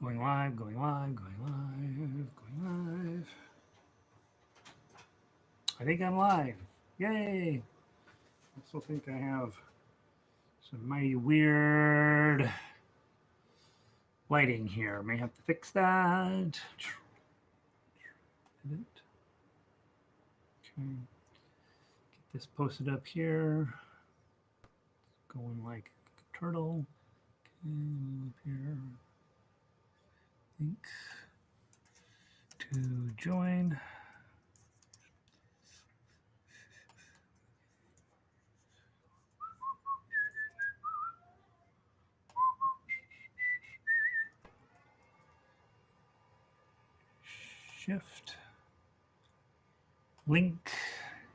Going live, going live, going live, going live. I think I'm live. Yay! I also think I have some mighty weird lighting here. May have to fix that. Edit. Okay. Get this posted up here. Going like a turtle. Okay, move up here. Link to join. Shift. Link.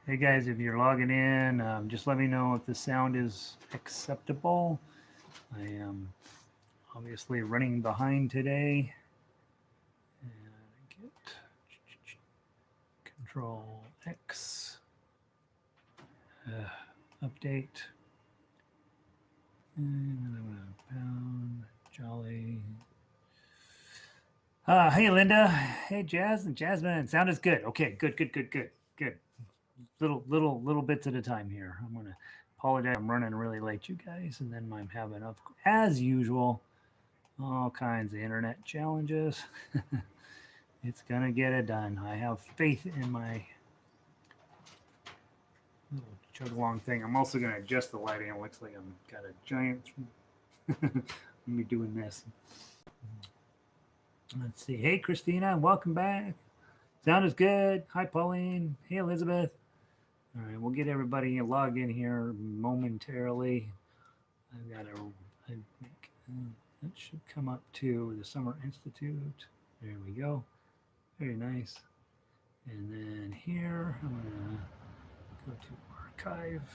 Hey guys, if you're logging in, just let me know if the sound is acceptable. I am obviously running behind today. And get Control X. Update. And I'm going to pound Jolly. Hey Linda. Hey Jasmine. Sound is good. Okay, good. Little bits at a time here. I'm going to apologize. I'm running really late, you guys, and then I'm having, as usual, all kinds of internet challenges. It's gonna get it done. I have faith in my little chug along thing. I'm also gonna adjust the lighting. It looks like I'm got a giant. Let me doing this. Let's see. Hey Christina, welcome back. Sound is good. Hi Pauline. Hey Elizabeth. All right, we'll get everybody logged in here momentarily. I've got to make that should come up to the Summer Institute. There we go. Very nice. And then here, I'm going to go to archive.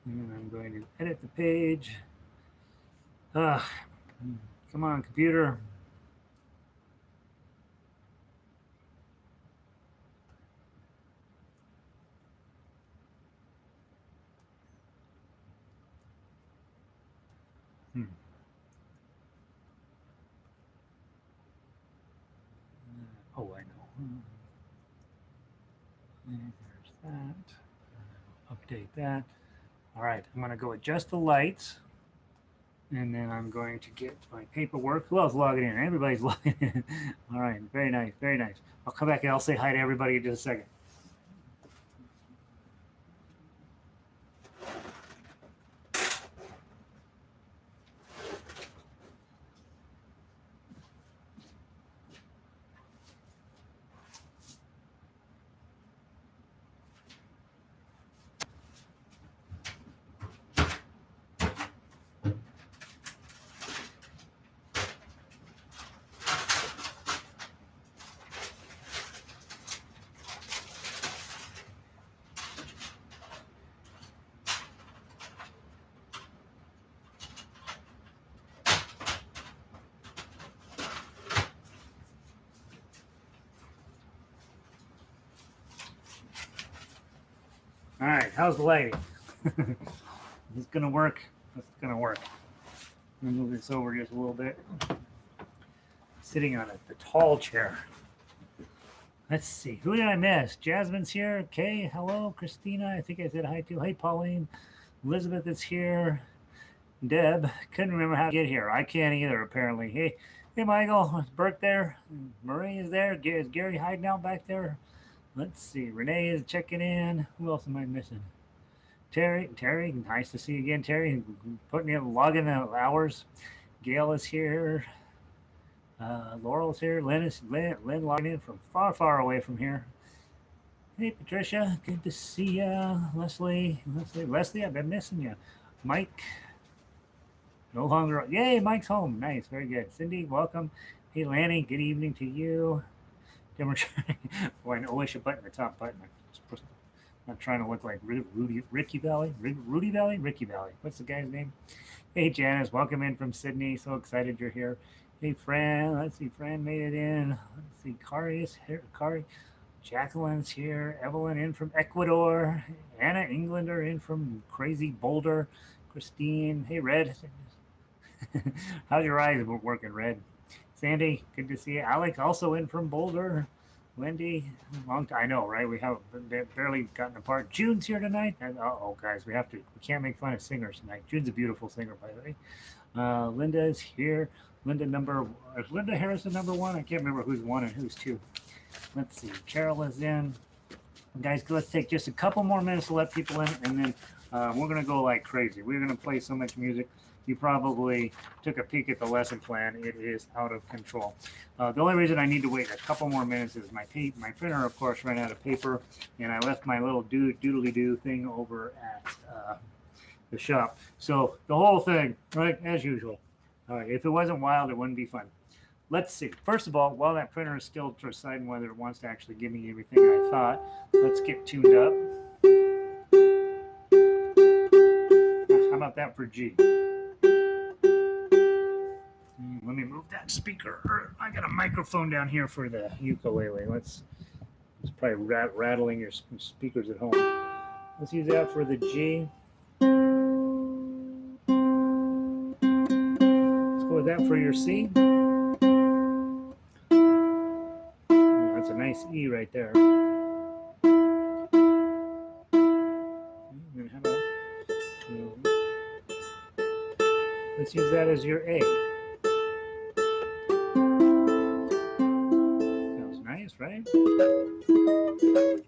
And I'm going to edit the page. Come on, computer. Oh, I know. There's that. Update that. All right, I'm going to go adjust the lights. And then I'm going to get my paperwork. Who else logging in? Everybody's logging in. All right, very nice, very nice. I'll come back and I'll say hi to everybody in just a second. All right, how's the lighting? It's gonna work. It's gonna work. Let me move this over just a little bit. Sitting on the tall chair. Let's see. Who did I miss? Jasmine's here. Kay, hello. Christina, I think I said hi to. Hey, Pauline. Elizabeth is here. Deb, couldn't remember how to get here. I can't either, apparently. Hey, Michael. Is Bert there? Marie is there. Is Gary hiding out back there? Let's see. Renee is checking in. Who else am I missing? Terry, nice to see you again, Terry. Putting in, logging the hours. Gail is here. Laurel's here. Lynn logging in from far away from here. Hey, Patricia. Good to see you. Leslie, I've been missing you. Mike. No longer. Yay, Mike's home. Nice. Very good. Cindy, welcome. Hey, Lanny. Good evening to you. Then we're trying. Boy, I always should button the top button. I'm not trying to look like Ricky Valley. What's the guy's name? Hey, Janice. Welcome in from Sydney. So excited you're here. Hey, Fran. Let's see. Fran made it in. Let's see. Kari is here. Jacqueline's here. Evelyn in from Ecuador. Anna Englander in from crazy Boulder. Christine. Hey, Red. How's your eyes working, Red? Sandy, good to see you. Alex, also in from Boulder. Wendy, long time. I know, right? We have barely gotten apart. June's here tonight. Oh, guys, we can't make fun of singers tonight. June's a beautiful singer, by the way. Linda is here. Is Linda Harrison number one? I can't remember who's one and who's two. Let's see. Carol is in. Guys, let's take just a couple more minutes to let people in, and then we're going to go like crazy. We're going to play so much music. You probably took a peek at the lesson plan. It is out of control. The only reason I need to wait a couple more minutes is my printer, of course, ran out of paper, and I left my little doodly-doo thing over at the shop. So the whole thing, right, as usual. All right, if it wasn't wild, it wouldn't be fun. Let's see. First of all, while that printer is still deciding whether it wants to actually give me everything I thought, let's get tuned up. How about that for G? Let me move that speaker. I got a microphone down here for the ukulele. It's probably rattling your speakers at home. Let's use that for the G. Let's go with that for your C. That's a nice E right there. And how about, let's use that as your A. That was nice, right?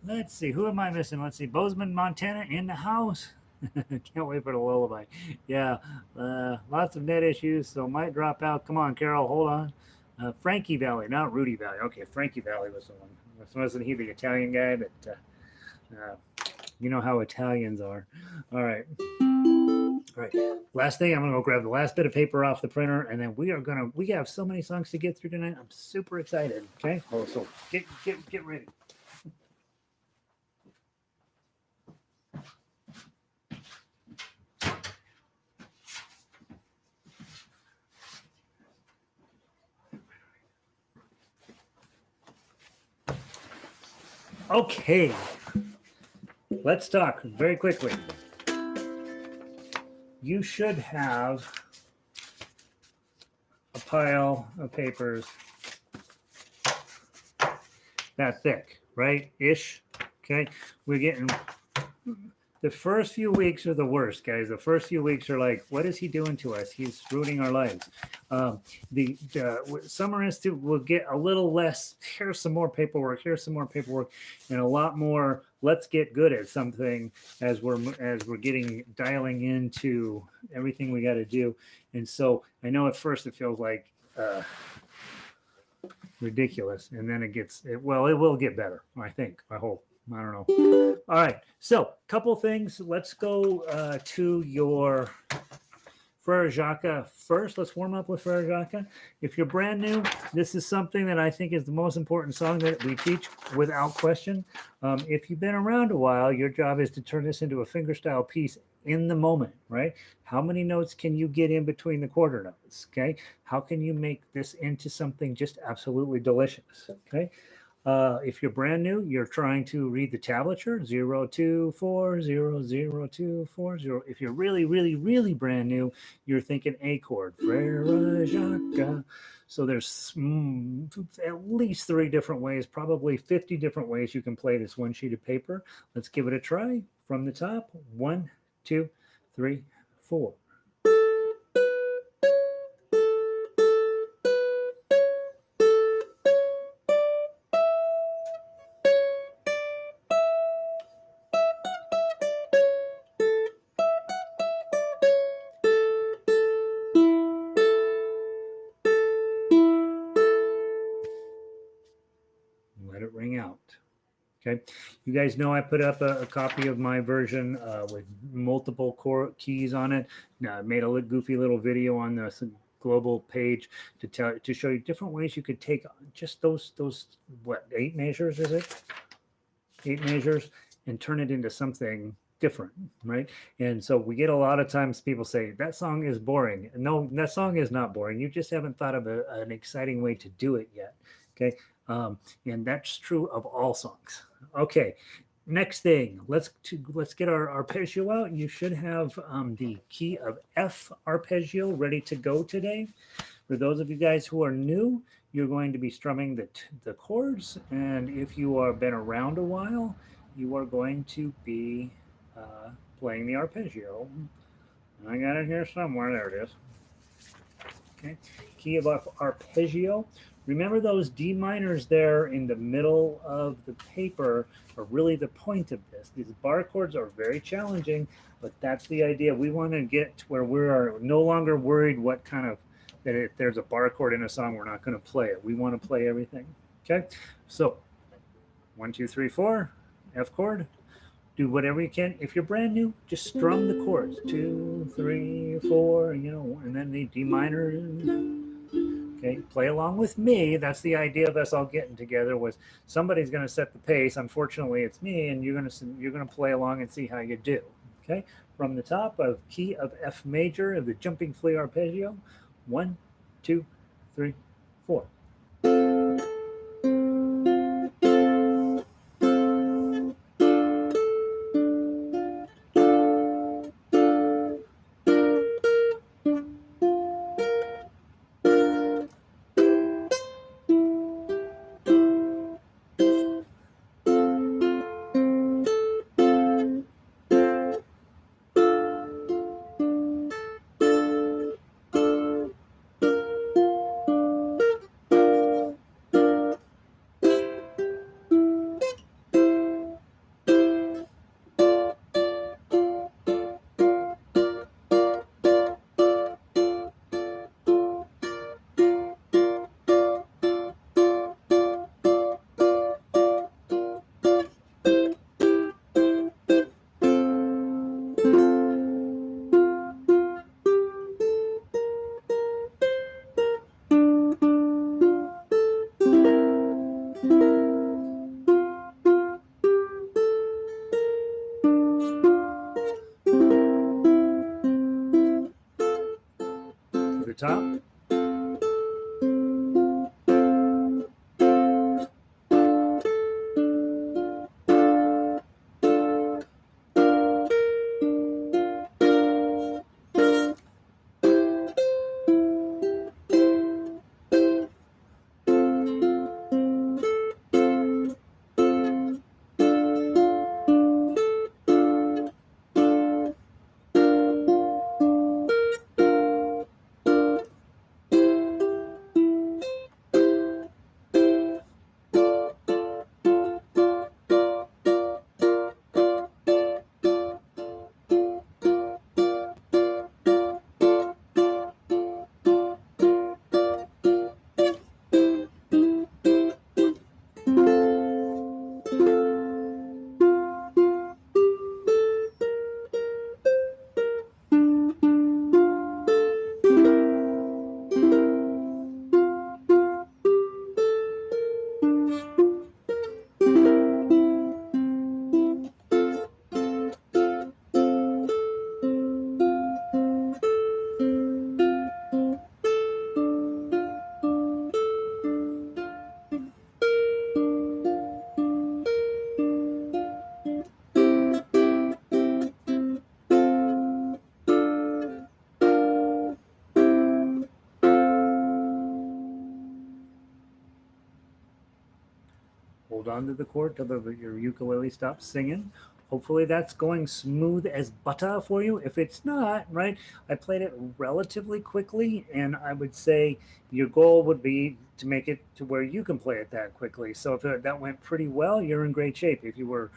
Let's see, who am I missing? Let's see, Bozeman, Montana in the house. Can't wait for the lullaby. Yeah, lots of net issues, so might drop out. Come on, Carol, hold on. Frankie Valley, not Rudy Valley. Okay, Frankie Valley was the one. Wasn't he the Italian guy? But you know how Italians are. All right. All right. Last thing, I'm going to go grab the last bit of paper off the printer, and then we have so many songs to get through tonight. I'm super excited. Okay. Oh, so get ready. Okay, let's talk very quickly. You should have a pile of papers that thick, right? Ish. Okay, we're getting the first few weeks are the worst, guys. The first few weeks are like, what is he doing to us? He's ruining our lives. The Summer Institute will get a little less. Here's some more paperwork. Here's some more paperwork, and a lot more. Let's get good at something as we're dialing into everything we got to do. And so I know at first it feels like ridiculous, and then it will get better. I think. I hope. I don't know. All right. So, couple things. Let's go to your Frere Jacques first. Let's warm up with Frere Jacques. If you're brand new, this is something that I think is the most important song that we teach without question. If you've been around a while, your job is to turn this into a fingerstyle piece in the moment, right? How many notes can you get in between the quarter notes? Okay. How can you make this into something just absolutely delicious? Okay. If you're brand new, you're trying to read the tablature 0 2 4 0 0 2 4 0. If you're really, really, really brand new, you're thinking A chord. Frere Jacques. So there's at least 3 different ways, probably 50 different ways you can play this one sheet of paper. Let's give it a try from the top. 1, 2, 3, 4. Let it ring out. Okay, you guys know I put up a copy of my version with multiple keys on it. Now, I made a goofy little video on the global page to show you different ways you could take just those 8 measures, is it? 8 measures, and turn it into something different, right? And so we get a lot of times people say that song is boring. No, that song is not boring. You just haven't thought of an exciting way to do it yet. Okay. And that's true of all songs. Okay. Next thing, let's get our arpeggio out. You should have the key of F arpeggio ready to go today. For those of you guys who are new, you're going to be strumming the chords, and if you have been around a while, you are going to be playing the arpeggio. I got it here somewhere. There it is. Okay, key of arpeggio. Remember those D minors there in the middle of the paper are really the point of this. These bar chords are very challenging, but that's the idea. We want to get to where we are no longer worried what kind of, that if there's a bar chord in a song, we're not going to play it. We want to play everything. Okay, so 1, 2, 3, 4, F chord. Do whatever you can. If you're brand new, just strum the chords. 2, 3, 4, you know, and then the D minor. Okay, play along with me. That's the idea of us all getting together. Was somebody's going to set the pace. Unfortunately, it's me, and you're going to play along and see how you do. Okay, from the top of key of F major of the jumping flea arpeggio. 1, 2, 3, 4. To the top. Hold on to the chord till your ukulele stops singing. Hopefully that's going smooth as butter for you. If it's not, right, I played it relatively quickly, and I would say your goal would be to make it to where you can play it that quickly. So if that went pretty well, you're in great shape. If you were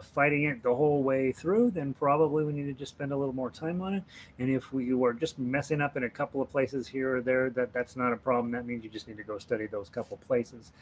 fighting it the whole way through, then probably we need to just spend a little more time on it. And if you are just messing up in a couple of places here or there, that's not a problem. That means you just need to go study those couple places.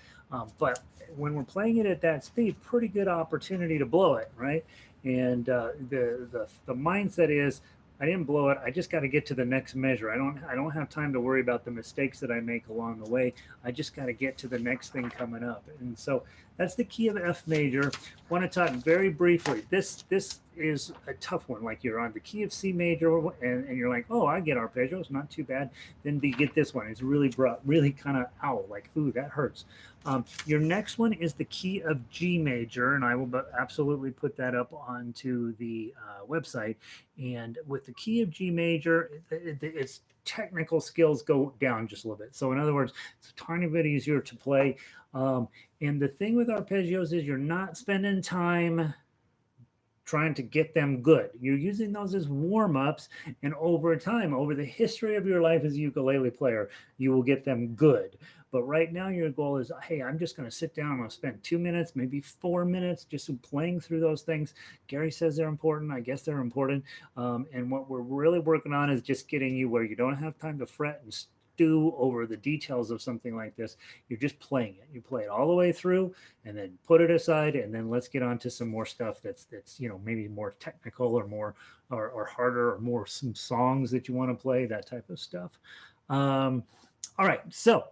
But when we're playing it at that speed, pretty good opportunity to blow it, right? And the mindset is, I didn't blow it. I just got to get to the next measure. I don't have time to worry about the mistakes that I make along the way. I just got to get to the next thing coming up. And so that's the key of F major. Want to talk very briefly. This is a tough one. Like you're on the key of C major, and you're like, oh, I get arpeggios, not too bad. Then you get this one. It's really really kind of ow, like ooh, that hurts. Your next one is the key of G major, and I will absolutely put that up onto the website. And with the key of G major, it's technical skills go down just a little bit. So in other words, it's a tiny bit easier to play. And the thing with arpeggios is you're not spending time trying to get them good. You're using those as warm-ups, and over time, over the history of your life as a ukulele player, you will get them good. But right now your goal is, hey, I'm just going to sit down, I'm going to spend 2 minutes, maybe 4 minutes just playing through those things. Gary says they're important. I guess they're important. And what we're really working on is just getting you where you don't have time to fret and stew over the details of something like this. You're just playing it. You play it all the way through and then put it aside, and then let's get on to some more stuff that's maybe more technical or more or harder, or more some songs that you want to play, that type of stuff. All right, so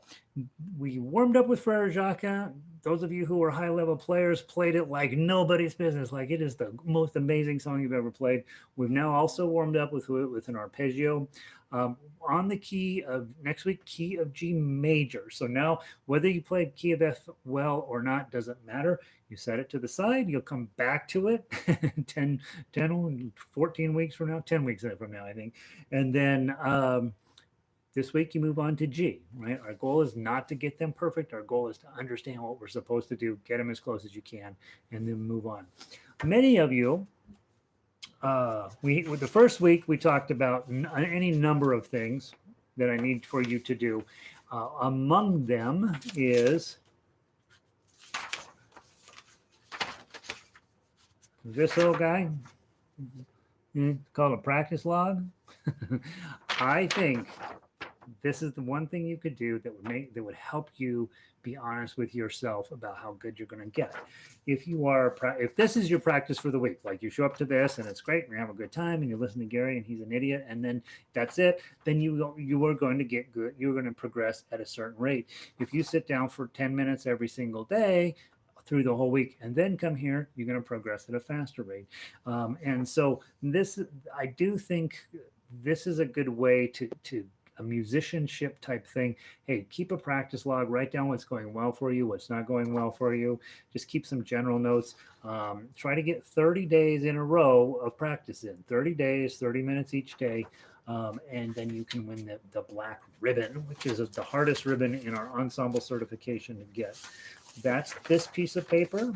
we warmed up with Frere Jacques. Those of you who are high-level players played it like nobody's business, like it is the most amazing song you've ever played. We've now also warmed up with an arpeggio on the key of, next week, key of G major. So now whether you play key of F well or not doesn't matter. You set it to the side, you'll come back to it 14 weeks from now, 10 weeks from now, I think. And then this week you move on to G, right? Our goal is not to get them perfect. Our goal is to understand what we're supposed to do, get them as close as you can, and then move on. Many of you, with the first week, we talked about any number of things that I need for you to do. Among them is this little guy. It's called a practice log. I think this is the one thing you could do that would help you be honest with yourself about how good you're going to get. If this is your practice for the week, like you show up to this and it's great and you have a good time and you listen to Gary and he's an idiot and then that's it, then you are going to get good. You're going to progress at a certain rate. If you sit down for 10 minutes every single day through the whole week and then come here, you're going to progress at a faster rate. And so I do think this is a good way to a musicianship type thing. Hey, keep a practice log, write down what's going well for you, what's not going well for you. Just keep some general notes. Try to get 30 days in a row of practice in. 30 days, 30 minutes each day. And then you can win the black ribbon, which is the hardest ribbon in our ensemble certification to get. That's this piece of paper.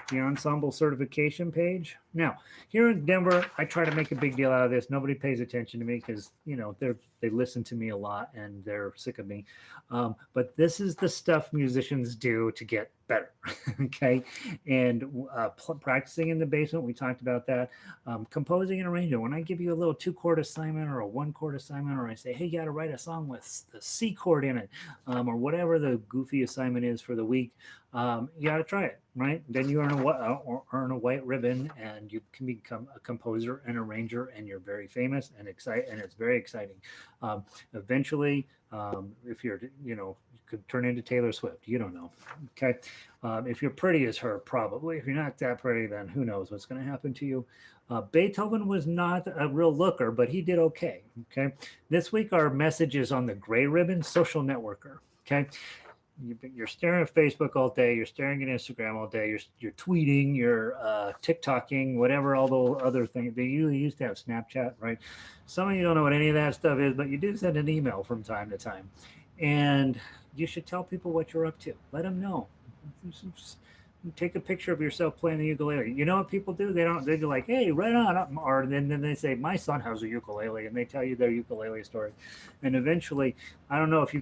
The ensemble certification page. Now, here in Denver, I try to make a big deal out of this. Nobody pays attention to me because, they listen to me a lot and they're sick of me. But this is the stuff musicians do to get better. Okay. And practicing in the basement, we talked about that. Composing and arranging. When I give you a little 2-chord assignment or a 1-chord assignment, or I say, hey, you got to write a song with the C chord in it, or whatever the goofy assignment is for the week, you got to try it, right? Then you earn a white ribbon and you can become a composer and arranger, and you're very famous and it's very exciting. Eventually, if you're, you could turn into Taylor Swift. You don't know. Okay. If you're pretty as her, probably. If you're not that pretty, then who knows what's going to happen to you. Beethoven was not a real looker, but he did okay. Okay. This week, our message is on the gray ribbon, social networker. Okay. You're staring at Facebook all day. You're staring at Instagram all day. You're tweeting. You're TikToking, whatever. All the other things. They used to have Snapchat, right? Some of you don't know what any of that stuff is, but you do send an email from time to time, and you should tell people what you're up to. Let them know. Take a picture of yourself playing the ukulele. You know what people do? They're like, hey, right on. Or then they say, my son has a ukulele, and they tell you their ukulele story. And eventually, I don't know if you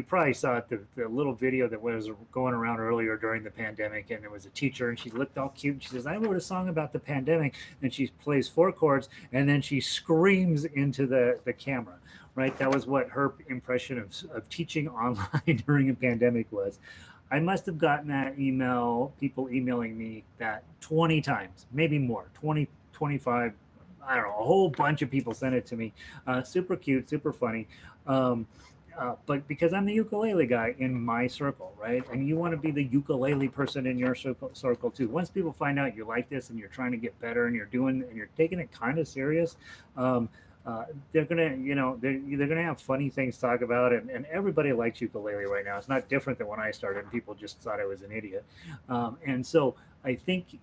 probably saw it, the little video that was going around earlier during the pandemic, and there was a teacher, and she looked all cute. And she says, I wrote a song about the pandemic, and she plays 4 chords, and then she screams into the camera. Right? That was what her impression of teaching online during a pandemic was. I must have gotten that email, people emailing me that 20 times, maybe more, 20, 25, I don't know, a whole bunch of people sent it to me. Super cute, super funny. but because I'm the ukulele guy in my circle, right? And you want to be the ukulele person in your circle too. Once people find out you like this and you're trying to get better and you're taking it kind of serious, um, they're gonna, they're gonna have funny things to talk about, and everybody likes ukulele right now. It's not different than when I started, and people just thought I was an idiot. And so I think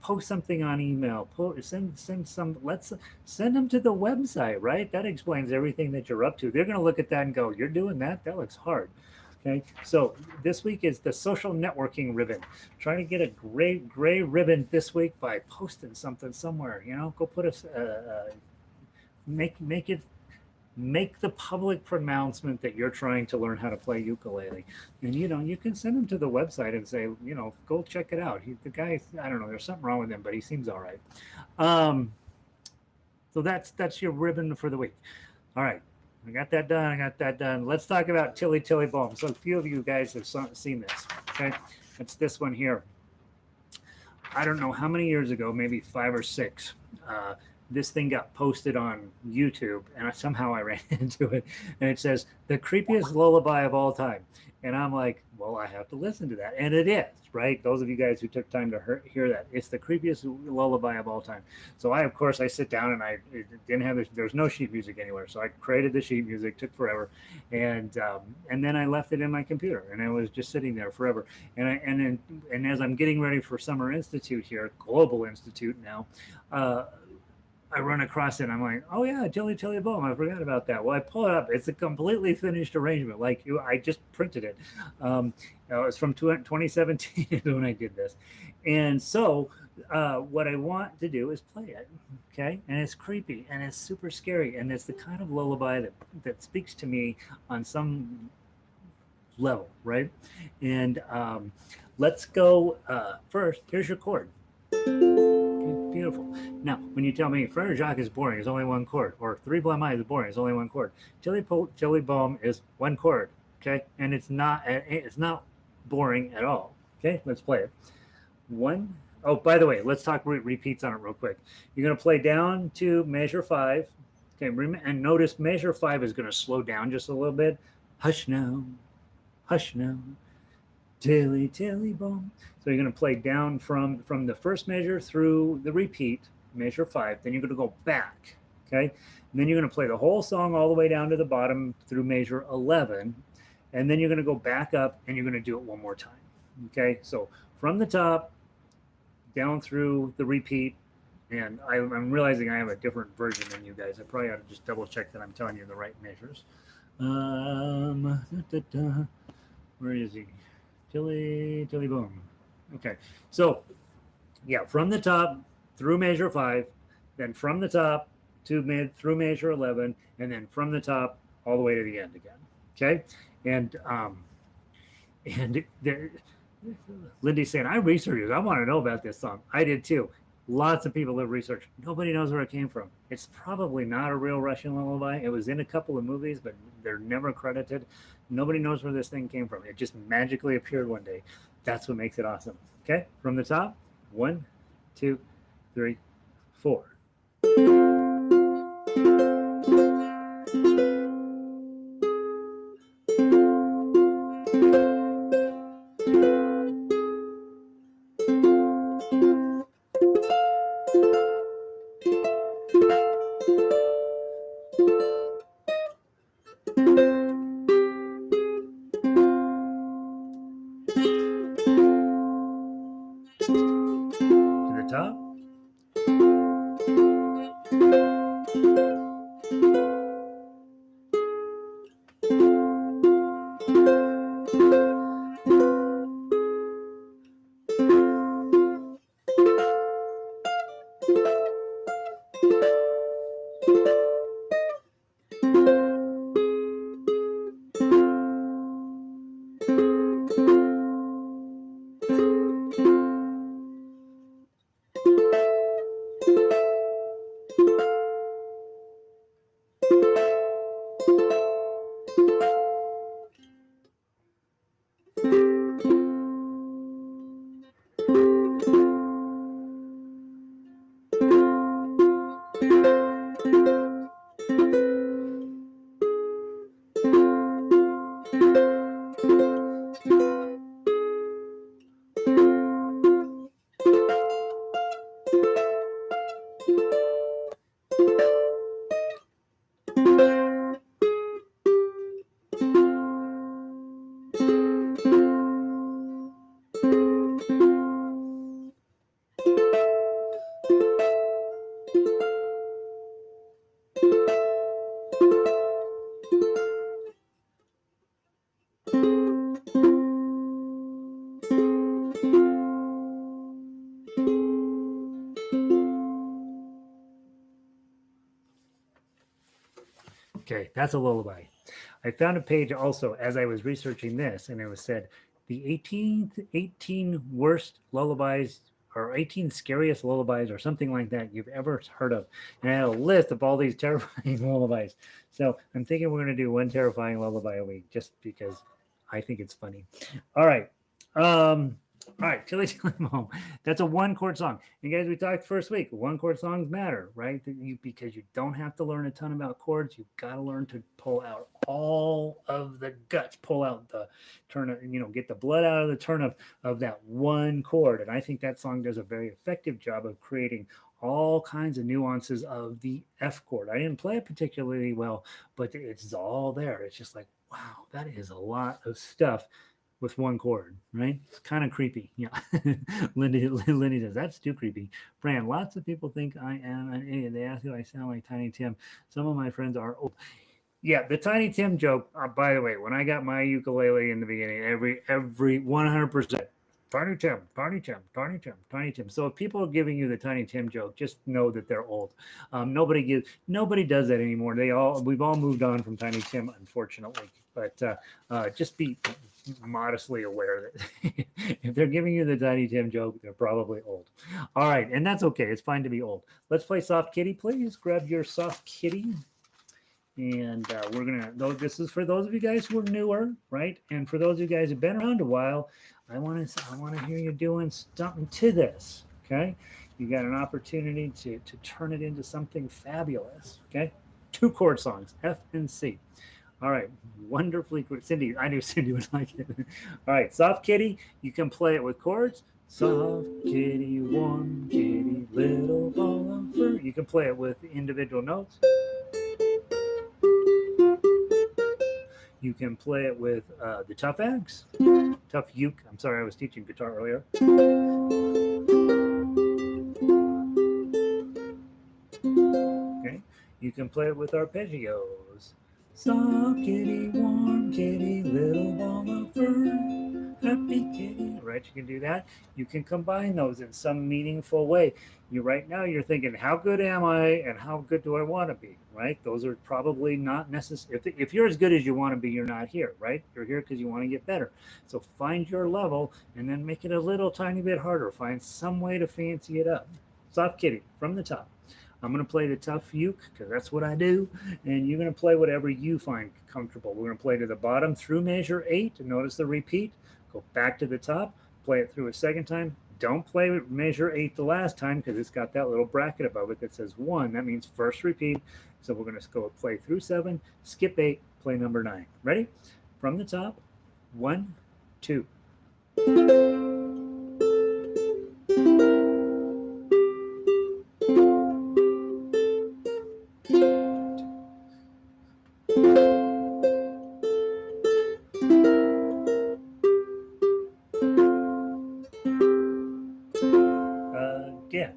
post something on email, send some, let's send them to the website, right? That explains everything that you're up to. They're going to look at that and go, you're doing that? That looks hard. Okay, so this week is the social networking ribbon. Trying to get a gray ribbon this week by posting something somewhere. Go put make the public pronouncement that you're trying to learn how to play ukulele, and you can send them to the website and say, go check it out. The guy, I don't know, there's something wrong with him, but he seems all right. So that's your ribbon for the week. All right, I got that done. Let's talk about Tilly Tilly Boom. So a few of you guys have seen this. Okay, it's this one here. I don't know how many years ago, maybe 5 or 6. This thing got posted on YouTube, and somehow I ran into it, and it says the creepiest lullaby of all time, and I'm like, well, I have to listen to that, and it is, right? Those of you guys who took time to hear that, it's the creepiest lullaby of all time. So I sit down, and I didn't have there's no sheet music anywhere, so I created the sheet music. Took forever, and then I left it in my computer, and I was just sitting there forever. And as I'm getting ready for Summer Institute here, Global Institute now. I run across it and I'm like, oh yeah, Tilly Tilly Boom. I forgot about that. Well, I pull it up. It's a completely finished arrangement. Like I just printed it. It was from 2017 when I did this. And so what I want to do is play it. Okay. And it's creepy and it's super scary. And it's the kind of lullaby that speaks to me on some level. Right. And let's go first. Here's your chord. Beautiful. Now, when you tell me Frere Jacques is boring, it's only one chord, or Three Blind Mice is boring, it's only one chord. Tilly Boom is one chord, okay, and it's not boring at all. Okay, let's play it. One. Oh, by the way, let's talk repeats on it real quick. You're going to play down to measure 5. Okay, and notice measure 5 is going to slow down just a little bit. Hush now, Tilly Tilly Boom. So you're going to play down from the first measure through the repeat, measure 5. Then you're going to go back, okay? And then you're going to play the whole song all the way down to the bottom through measure 11. And then you're going to go back up and you're going to do it one more time, okay? So from the top, down through the repeat. And I'm realizing I have a different version than you guys. I probably ought to just double check that I'm telling you the right measures. Where is he? Tilly Boom. Okay, so yeah, from the top through measure 5, then from the top through measure 11, and then from the top all the way to the end again. Okay, and Lindy's saying, I researched it. I want to know about this song. I did too. Lots of people have researched. Nobody knows where it came from. It's probably not a real Russian lullaby. It was in a couple of movies, but they're never credited. Nobody knows where this thing came from. It just magically appeared one day. That's what makes it awesome. Okay, from the top, 1, 2, 3, 4. Top. Okay, that's a lullaby. I found a page also as I was researching this, and it was said the 18 worst lullabies or 18 scariest lullabies or something like that you've ever heard of. And I had a list of all these terrifying lullabies. So I'm thinking we're going to do one terrifying lullaby a week just because I think it's funny. All right. All right, Chili Chili Mo. That's a one chord song. And guys, we talked first week. One chord songs matter, right? Because you don't have to learn a ton about chords. You've got to learn to pull out all of the guts, pull out the turnip, get the blood out of the turnip of that one chord. And I think that song does a very effective job of creating all kinds of nuances of the F chord. I didn't play it particularly well, but it's all there. It's just like, wow, that is a lot of stuff with one chord, right? It's kind of creepy. Yeah. Lindy says, that's too creepy. Fran, lots of people think I am an idiot. They ask if I sound like Tiny Tim. Some of my friends are old. Yeah, the Tiny Tim joke, by the way, when I got my ukulele in the beginning, every 100%, Tiny Tim, Tiny Tim, Tiny Tim, Tiny Tim. So if people are giving you the Tiny Tim joke, just know that they're old. Nobody does that anymore. We've all moved on from Tiny Tim, unfortunately. But just be modestly aware that if they're giving you the Tiny Tim joke, they're probably old. All right, and that's okay. It's fine to be old. Let's play Soft Kitty, please. Grab your Soft Kitty. And we're gonna. This is for those of you guys who are newer, right? And for those of you guys who've been around a while, I want to hear you doing something to this. Okay, you got an opportunity to turn it into something fabulous. Okay, 2 chord songs, F and C. All right, wonderfully, Cindy. I knew Cindy would like it. All right, Soft Kitty. You can play it with chords. Soft kitty, warm kitty, little ball of fur. You can play it with individual notes. You can play it with the tough Ags, tough uke. I'm sorry, I was teaching guitar earlier. Okay, you can play it with arpeggios. Soft kitty, warm kitty, little ball of fur, happy kitty. Right, you can do that. You can combine those in some meaningful way. Right now you're thinking, how good am I and how good do I want to be, right? Those are probably not necessary. If you're as good as you want to be, you're not here, right? You're here because you want to get better. So find your level and then make it a little tiny bit harder. Find some way to fancy it up. Soft kitty from the top. I'm going to play the tough uke because that's what I do. And you're going to play whatever you find comfortable. We're going to play to the bottom through measure 8. Notice the repeat. Go back to the top. Play it through a second time. Don't play measure 8 the last time because it's got that little bracket above it that says 1. That means first repeat. So we're going to go play through 7, skip 8, play number 9. Ready? From the top. 1, 2. Again.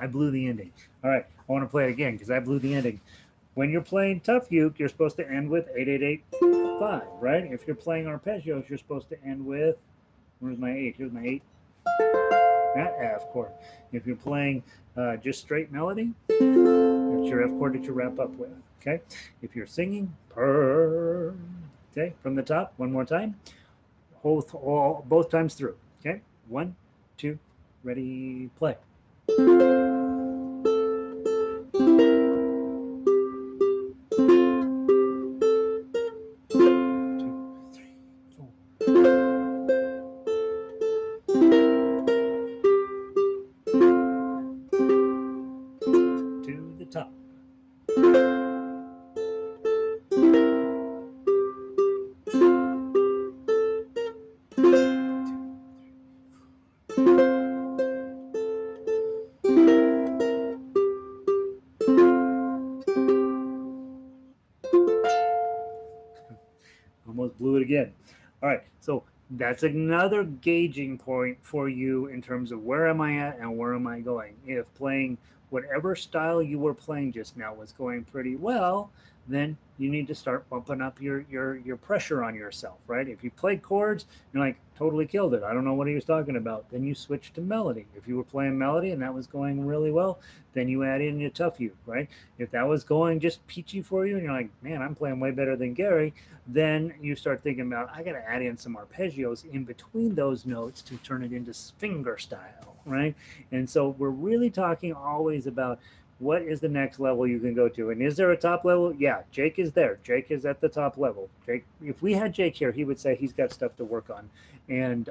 I blew the ending. All right, I want to play it again because I blew the ending. When you're playing tough uke, you're supposed to end with 8-8-8-5, right? If you're playing arpeggios, you're supposed to end with, where's my 8? Here's my 8. That F chord. If you're playing just straight melody, that's your F chord that you wrap up with, okay? If you're singing, purr, okay? From the top, one more time. Both times through, okay? 1, 2, ready, play. To the top. Almost blew it again. All right, so That's another gauging point for you in terms of where am I at and where am I going. If playing whatever style you were playing just now was going pretty well, then you need to start bumping up your pressure on yourself, right? If you played chords, you're like totally killed it. I don't know what he was talking about. Then you switch to melody. If you were playing melody and that was going really well, then you add in your tough uke, right? If that was going just peachy for you and you're like, man, I'm playing way better than Gary, then you start thinking about, I got to add in some arpeggios in between those notes to turn it into finger style, right? And so we're really talking always about what is the next level you can go to. And is there a top level? Yeah, Jake is there. Jake is at the top level. Jake, if we had Jake here, he would say he's got stuff to work on. And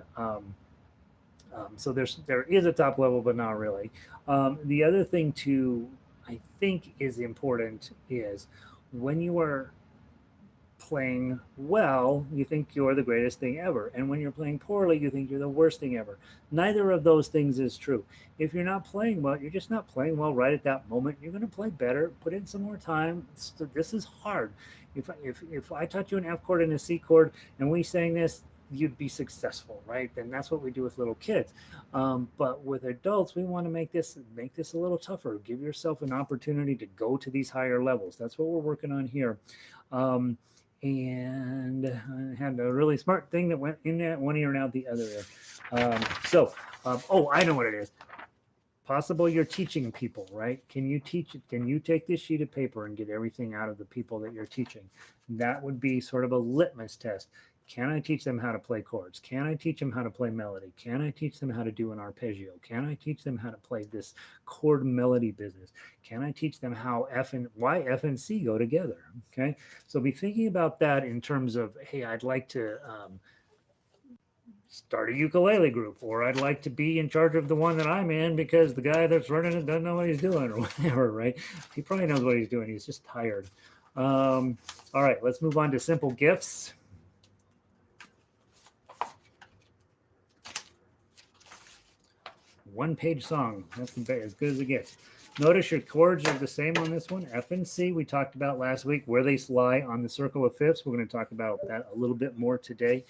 so there is a top level, but not really. The other thing too, I think is important is when you are playing well, you think you're the greatest thing ever. And when you're playing poorly, you think you're the worst thing ever. Neither of those things is true. If you're not playing well, you're just not playing well right at that moment. You're going to play better. Put in some more time. This is hard. If I taught you an F chord and a C chord and we sang this, you'd be successful, right? And that's what we do with little kids. But with adults, we want to make this a little tougher. Give yourself an opportunity to go to these higher levels. That's what we're working on here. And I had a really smart thing that went in that one ear and out the other ear. Oh, I know what it is. Possible you're teaching people, right? Can you teach it? Can you take this sheet of paper and get everything out of the people that you're teaching? That would be sort of a litmus test. Can I teach them how to play chords? Can I teach them how to play melody? Can I teach them how to do an arpeggio? Can I teach them how to play this chord melody business? Can I teach them how why F and C go together? Okay, so be thinking about that in terms of, hey, I'd like to start a ukulele group, or I'd like to be in charge of the one that I'm in because the guy that's running it doesn't know what he's doing or whatever, right? He probably knows what he's doing. He's just tired. All right, let's move on to simple gifts. One-page song. That's as good as it gets. Notice your chords are the same on this one. F and C we talked about last week, where they lie on the circle of fifths. We're going to talk about that a little bit more today.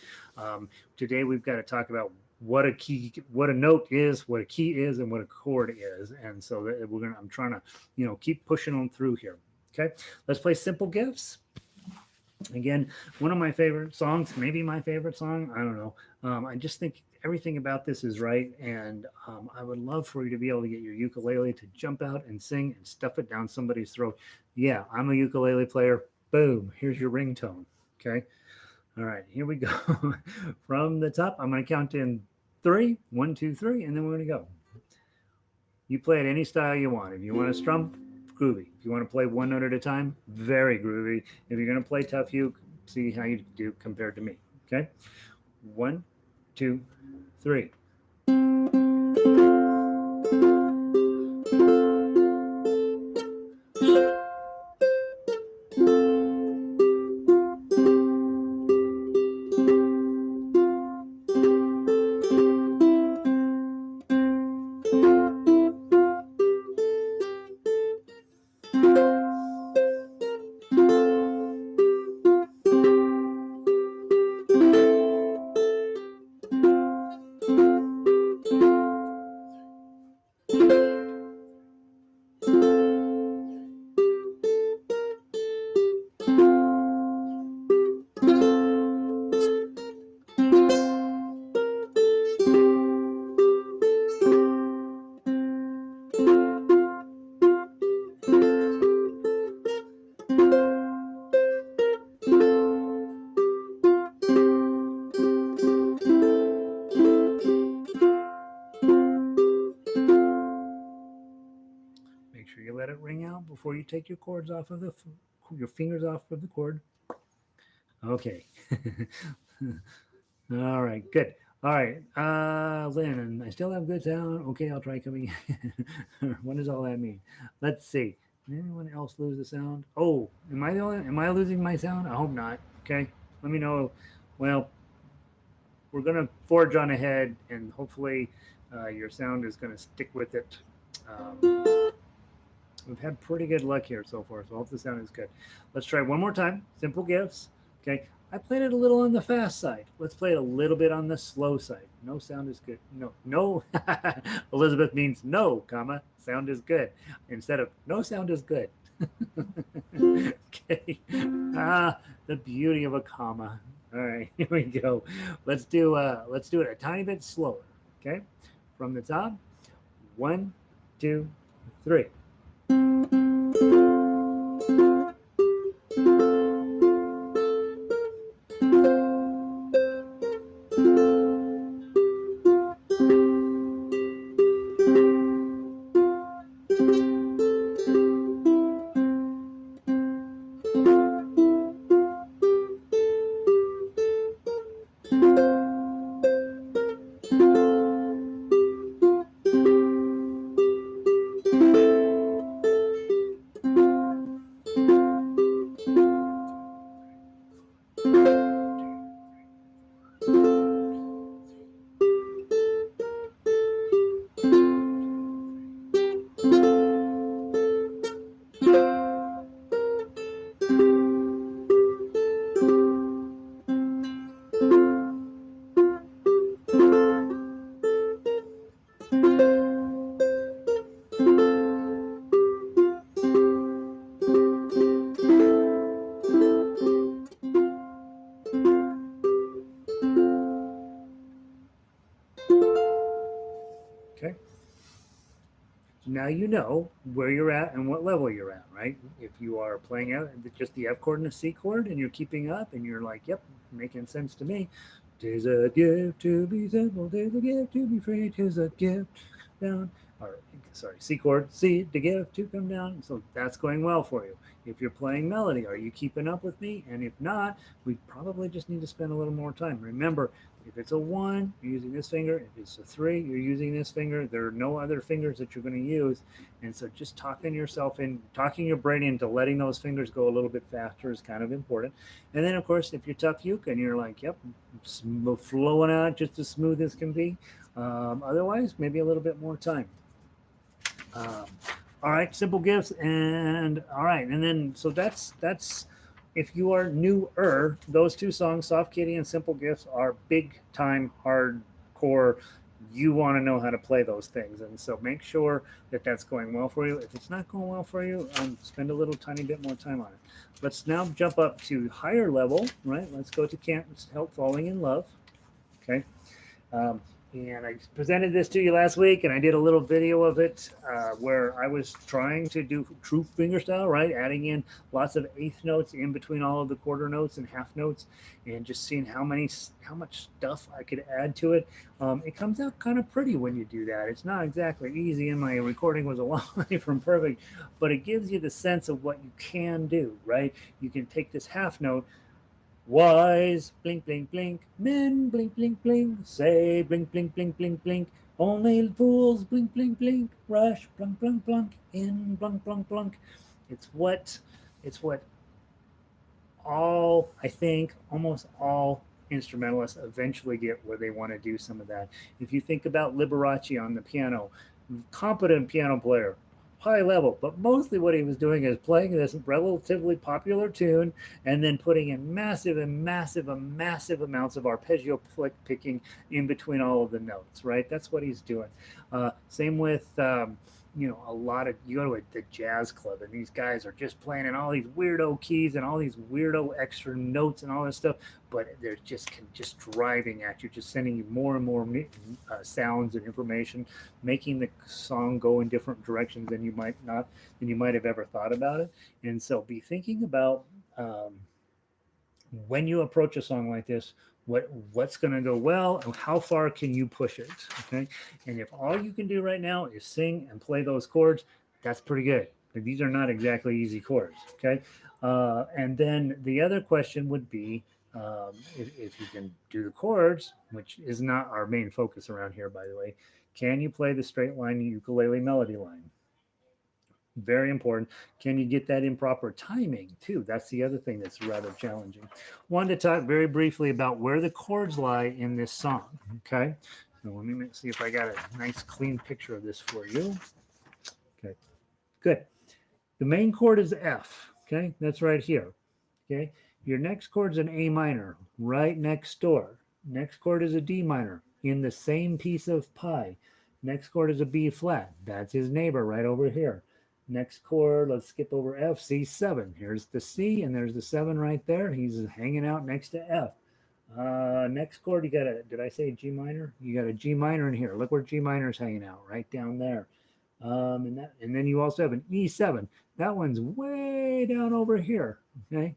Today we've got to talk about what a note is, what a key is, and what a chord is. And so that I'm trying to, keep pushing on through here. Okay, let's play Simple Gifts. Again, one of my favorite songs, maybe my favorite song. I don't know. I just think everything about this is right, and I would love for you to be able to get your ukulele to jump out and sing and stuff it down somebody's throat. Yeah, I'm a ukulele player. Boom, here's your ringtone. Okay, all right, here we go. From the top, I'm going to count in 3, 1, 2, 3, and then we're going to go. You play it any style you want. If you want to strum, groovy. If you want to play one note at a time, very groovy. If you're going to play tough uke, see how you do compared to me. Okay, 1, 2, 3. Make sure you let it ring out before you take your chords off of your fingers off of the chord. Okay. All right, good. All right, Lynn, I still have good sound. Okay, I'll try coming in. What does all that mean? Let's see. Did anyone else lose the sound? Oh, am I losing my sound? I hope not. Okay, let me know. Well, we're gonna forge on ahead, and hopefully, your sound is gonna stick with it. We've had pretty good luck here so far, so I hope the sound is good. Let's try one more time. Simple gifts. Okay, I played it a little on the fast side. Let's play it a little bit on the slow side. No sound is good. No, no. Elizabeth means no, comma, sound is good. Instead of no sound is good. Okay. The beauty of a comma. All right, here we go. Let's do it a tiny bit slower. Okay, from the top. 1, 2, 3. Okay. Now you know where you're at and what level you're at, right? If you are playing out just the F chord and the C chord and you're keeping up and you're like, yep, making sense to me. 'Tis a gift to be simple, 'tis a gift to be free, 'tis a gift down. Or sorry, C chord, C, the gift to come down. So that's going well for you. If you're playing melody, are you keeping up with me? And if not, we probably just need to spend a little more time. Remember, if it's a 1, you're using this finger. If it's a 3, you're using this finger. There are no other fingers that you're going to use. And so just talking your brain into letting those fingers go a little bit faster is kind of important. And then, of course, if you're tough uke and you're like, yep, flowing out just as smooth as can be. Otherwise, maybe a little bit more time. All right, simple gifts. And all right. And then, so that's if you are newer, those 2 songs, Soft Kitty and Simple Gifts, are big time hardcore. You want to know how to play those things. And so make sure that that's going well for you. If it's not going well for you, spend a little tiny bit more time on it. Let's now jump up to higher level, right? Let's go to Can't Help Falling in Love. Okay. And I presented this to you last week, and I did a little video of it where I was trying to do true fingerstyle, right? Adding in lots of eighth notes in between all of the quarter notes and half notes, and just seeing how much stuff I could add to it. It comes out kind of pretty when you do that. It's not exactly easy, and my recording was a long way from perfect, but it gives you the sense of what you can do, right? You can take this half note. Wise, blink, blink, blink, men, blink, blink, blink, say, blink, blink, blink, blink, blink, only fools, blink, blink, blink, rush, blunk, blunk, blunk, in, blunk, blunk, blunk. It's what I think almost all instrumentalists eventually get where they want to do some of that. If you think about Liberace on the piano, competent piano player, high level, but mostly what he was doing is playing this relatively popular tune and then putting in massive amounts of arpeggio picking in between all of the notes, right? That's what he's doing. Same with a lot of, you go to the jazz club and these guys are just playing in all these weirdo keys and all these weirdo extra notes and all this stuff, but they're just driving at you, just sending you more and more sounds and information, making the song go in different directions than you might have ever thought about it. And so be thinking about when you approach a song like this, what's going to go well and how far can you push it, okay? And if all you can do right now is sing and play those chords, that's pretty good. These are not exactly easy chords, okay? And then the other question would be, if you can do the chords, which is not our main focus around here, by the way, can you play the straight line ukulele melody line? Very important. Can you get that in proper timing too? That's the other thing that's rather challenging. Wanted to talk very briefly about where the chords lie in this song. Okay, so let me see if I got a nice clean picture of this for you. Okay, good. The main chord is F. Okay, that's right here. Okay, Your next chord's an A minor, right next door. Next chord is a D minor in the same piece of pie. Next chord is a B flat. That's his neighbor right over here. Next chord, let's skip over F, C7. Here's the C, and there's the 7 right there. He's hanging out next to F. Next chord, you got a, did I say G minor? You got a G minor in here. Look where G minor is hanging out, right down there. And then you also have an E7. That one's way down over here. Okay,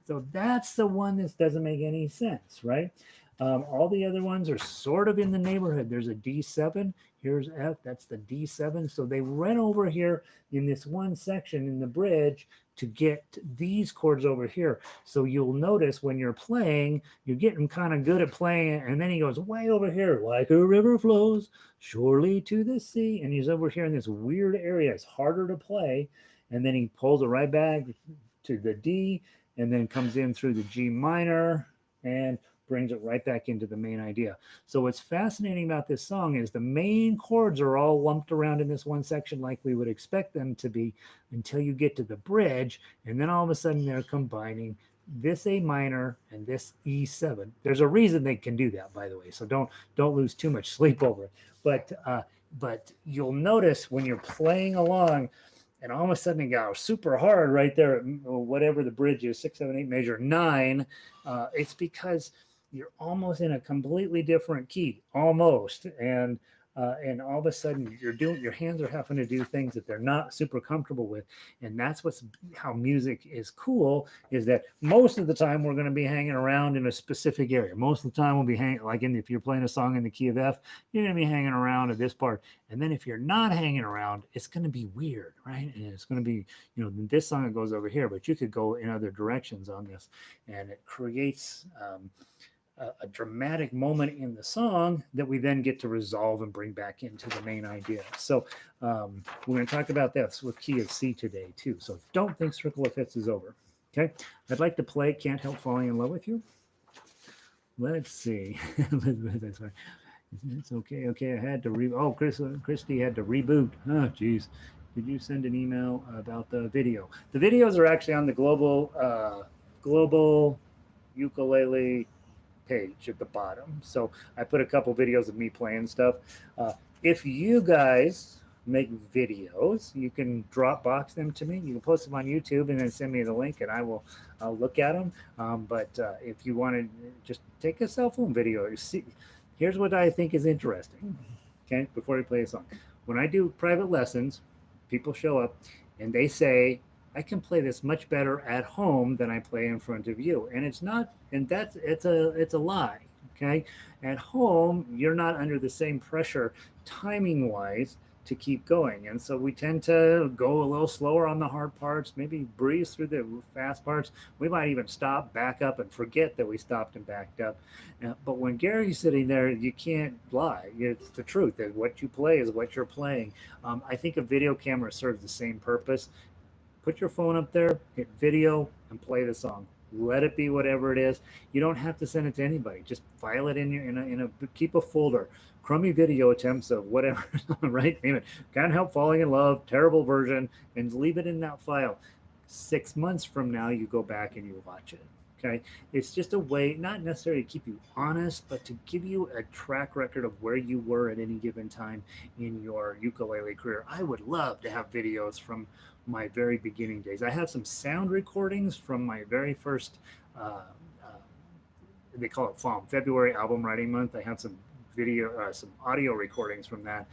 so that's the one that doesn't make any sense, right? All the other ones are sort of in the neighborhood. There's a D7. Here's F. That's the D7. So they ran over here in this one section in the bridge to get these chords over here. So you'll notice when you're playing, you're getting kind of good at playing it, and then he goes way over here, like a river flows surely to the sea, and he's over here in this weird area. It's harder to play, and then he pulls it right back to the D, and then comes in through the G minor and brings it right back into the main idea. So what's fascinating about this song is the main chords are all lumped around in this one section like we would expect them to be until you get to the bridge, and then all of a sudden they're combining this A minor and this E7. There's a reason they can do that, by the way, so don't lose too much sleep over it. But you'll notice when you're playing along, and all of a sudden it got super hard right there at whatever the bridge is, 6, 7, 8, measure 9. It's because you're almost in a completely different key, almost, and all of a sudden your hands are having to do things that they're not super comfortable with, and that's what's how music is cool. Is that most of the time we're going to be hanging around in a specific area. Most of the time we'll be hanging, like if you're playing a song in the key of F, you're going to be hanging around at this part, and then if you're not hanging around, it's going to be weird, right? And it's going to be, this song it goes over here, but you could go in other directions on this, and it creates a dramatic moment in the song that we then get to resolve and bring back into the main idea. So we're going to talk about this with key of C today too. So don't think Circle of Fifths is over. Okay, I'd like to play Can't Help Falling in Love with You. Let's see. It's okay. Okay, I had to Christy had to reboot. Oh, geez. Did you send an email about the video? The videos are actually on the global ukulele page at the bottom. So I put a couple videos of me playing stuff. If you guys make videos, you can Dropbox them to me. You can post them on YouTube and then send me the link, and I'll look at them. But if you want to just take a cell phone video, you see, here's what I think is interesting. Okay, before we play a song, when I do private lessons, people show up and they say, I can play this much better at home than I play in front of you. And it's not, and it's a lie. Okay. At home, you're not under the same pressure timing wise to keep going. And so we tend to go a little slower on the hard parts, maybe breeze through the fast parts. We might even stop, back up, and forget that we stopped and backed up. But when Gary's sitting there, you can't lie. It's the truth that what you play is what you're playing. I think a video camera serves the same purpose. Put your phone up there, hit video, and play the song. Let it be whatever it is. You don't have to send it to anybody. Just file it keep a folder. Crummy video attempts of whatever, right? Name it. Can't Help Falling in Love, terrible version, and leave it in that file. 6 months from now, you go back and you watch it. Okay, it's just a way, not necessarily to keep you honest, but to give you a track record of where you were at any given time in your ukulele career. I would love to have videos from my very beginning days. I have some sound recordings from my very first, they call it FALM, February album writing month. I have some some audio recordings from that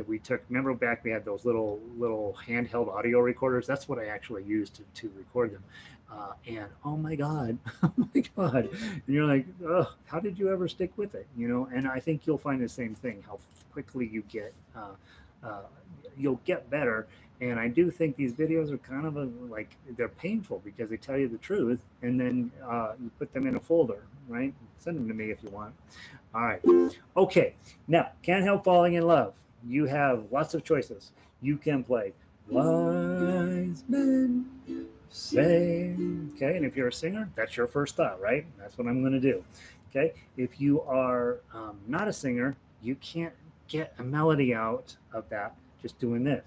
we took. Remember back we had those little handheld audio recorders? That's what I actually used to record them. And oh my God, and you're like, oh, how did you ever stick with it? And I think you'll find the same thing, how quickly you get, you'll get better. And I do think these videos are kind of they're painful because they tell you the truth, and then you put them in a folder, right? Send them to me if you want. All right. Okay. Now, Can't Help Falling in Love. You have lots of choices. You can play Wise Men Say. Okay. And if you're a singer, that's your first thought, right? That's what I'm going to do. Okay. If you are not a singer, you can't get a melody out of that just doing this.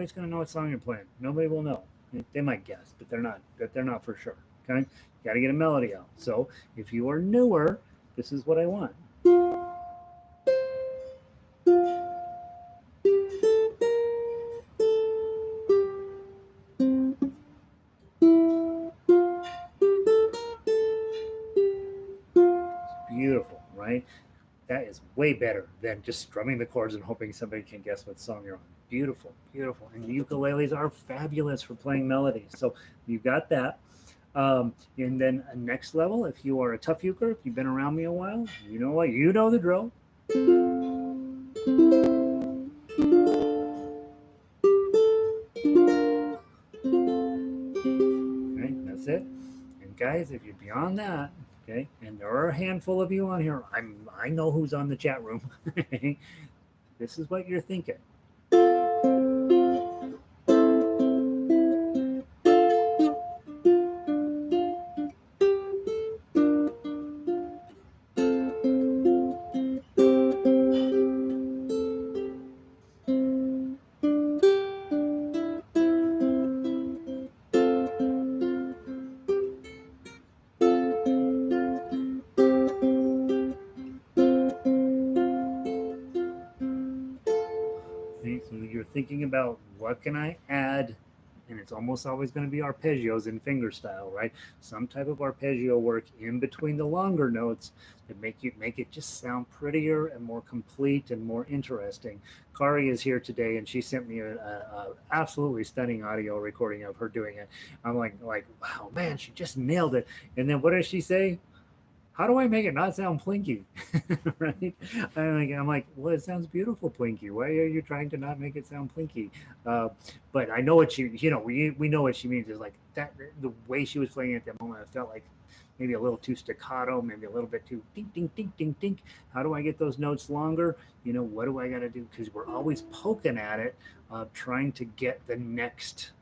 nobody's going to know what song you're playing. Nobody will know. They might guess, but they're not. They're not for sure. Okay, you got to get a melody out. So if you are newer, this is what I want. Beautiful, right? That is way better than just strumming the chords and hoping somebody can guess what song you're on. Beautiful, beautiful. And ukuleles are fabulous for playing melodies. So you've got that. And then a next level, if you are a tough euchre, if you've been around me a while, you know what? You know the drill. Okay, that's it. And guys, if you're beyond that, okay, and there are a handful of you on here, I know who's on the chat room. This is what you're thinking. So you're thinking about what can I add, and it's almost always going to be arpeggios in fingerstyle, right? Some type of arpeggio work in between the longer notes that make it just sound prettier and more complete and more interesting. Kari is here today, and she sent me a absolutely stunning audio recording of her doing it. I'm like, wow, man, she just nailed it. And then what does she say? How do I make it not sound plinky? Right? I'm like, well, it sounds beautiful, plinky. Why are you trying to not make it sound plinky? But I know what we know what she means. Is like that the way she was playing at that moment, I felt like maybe a little too staccato, maybe a little bit too ding, ding, ding, ding, ding. How do I get those notes longer? What do I got to do? Because we're always poking at it, trying to get the next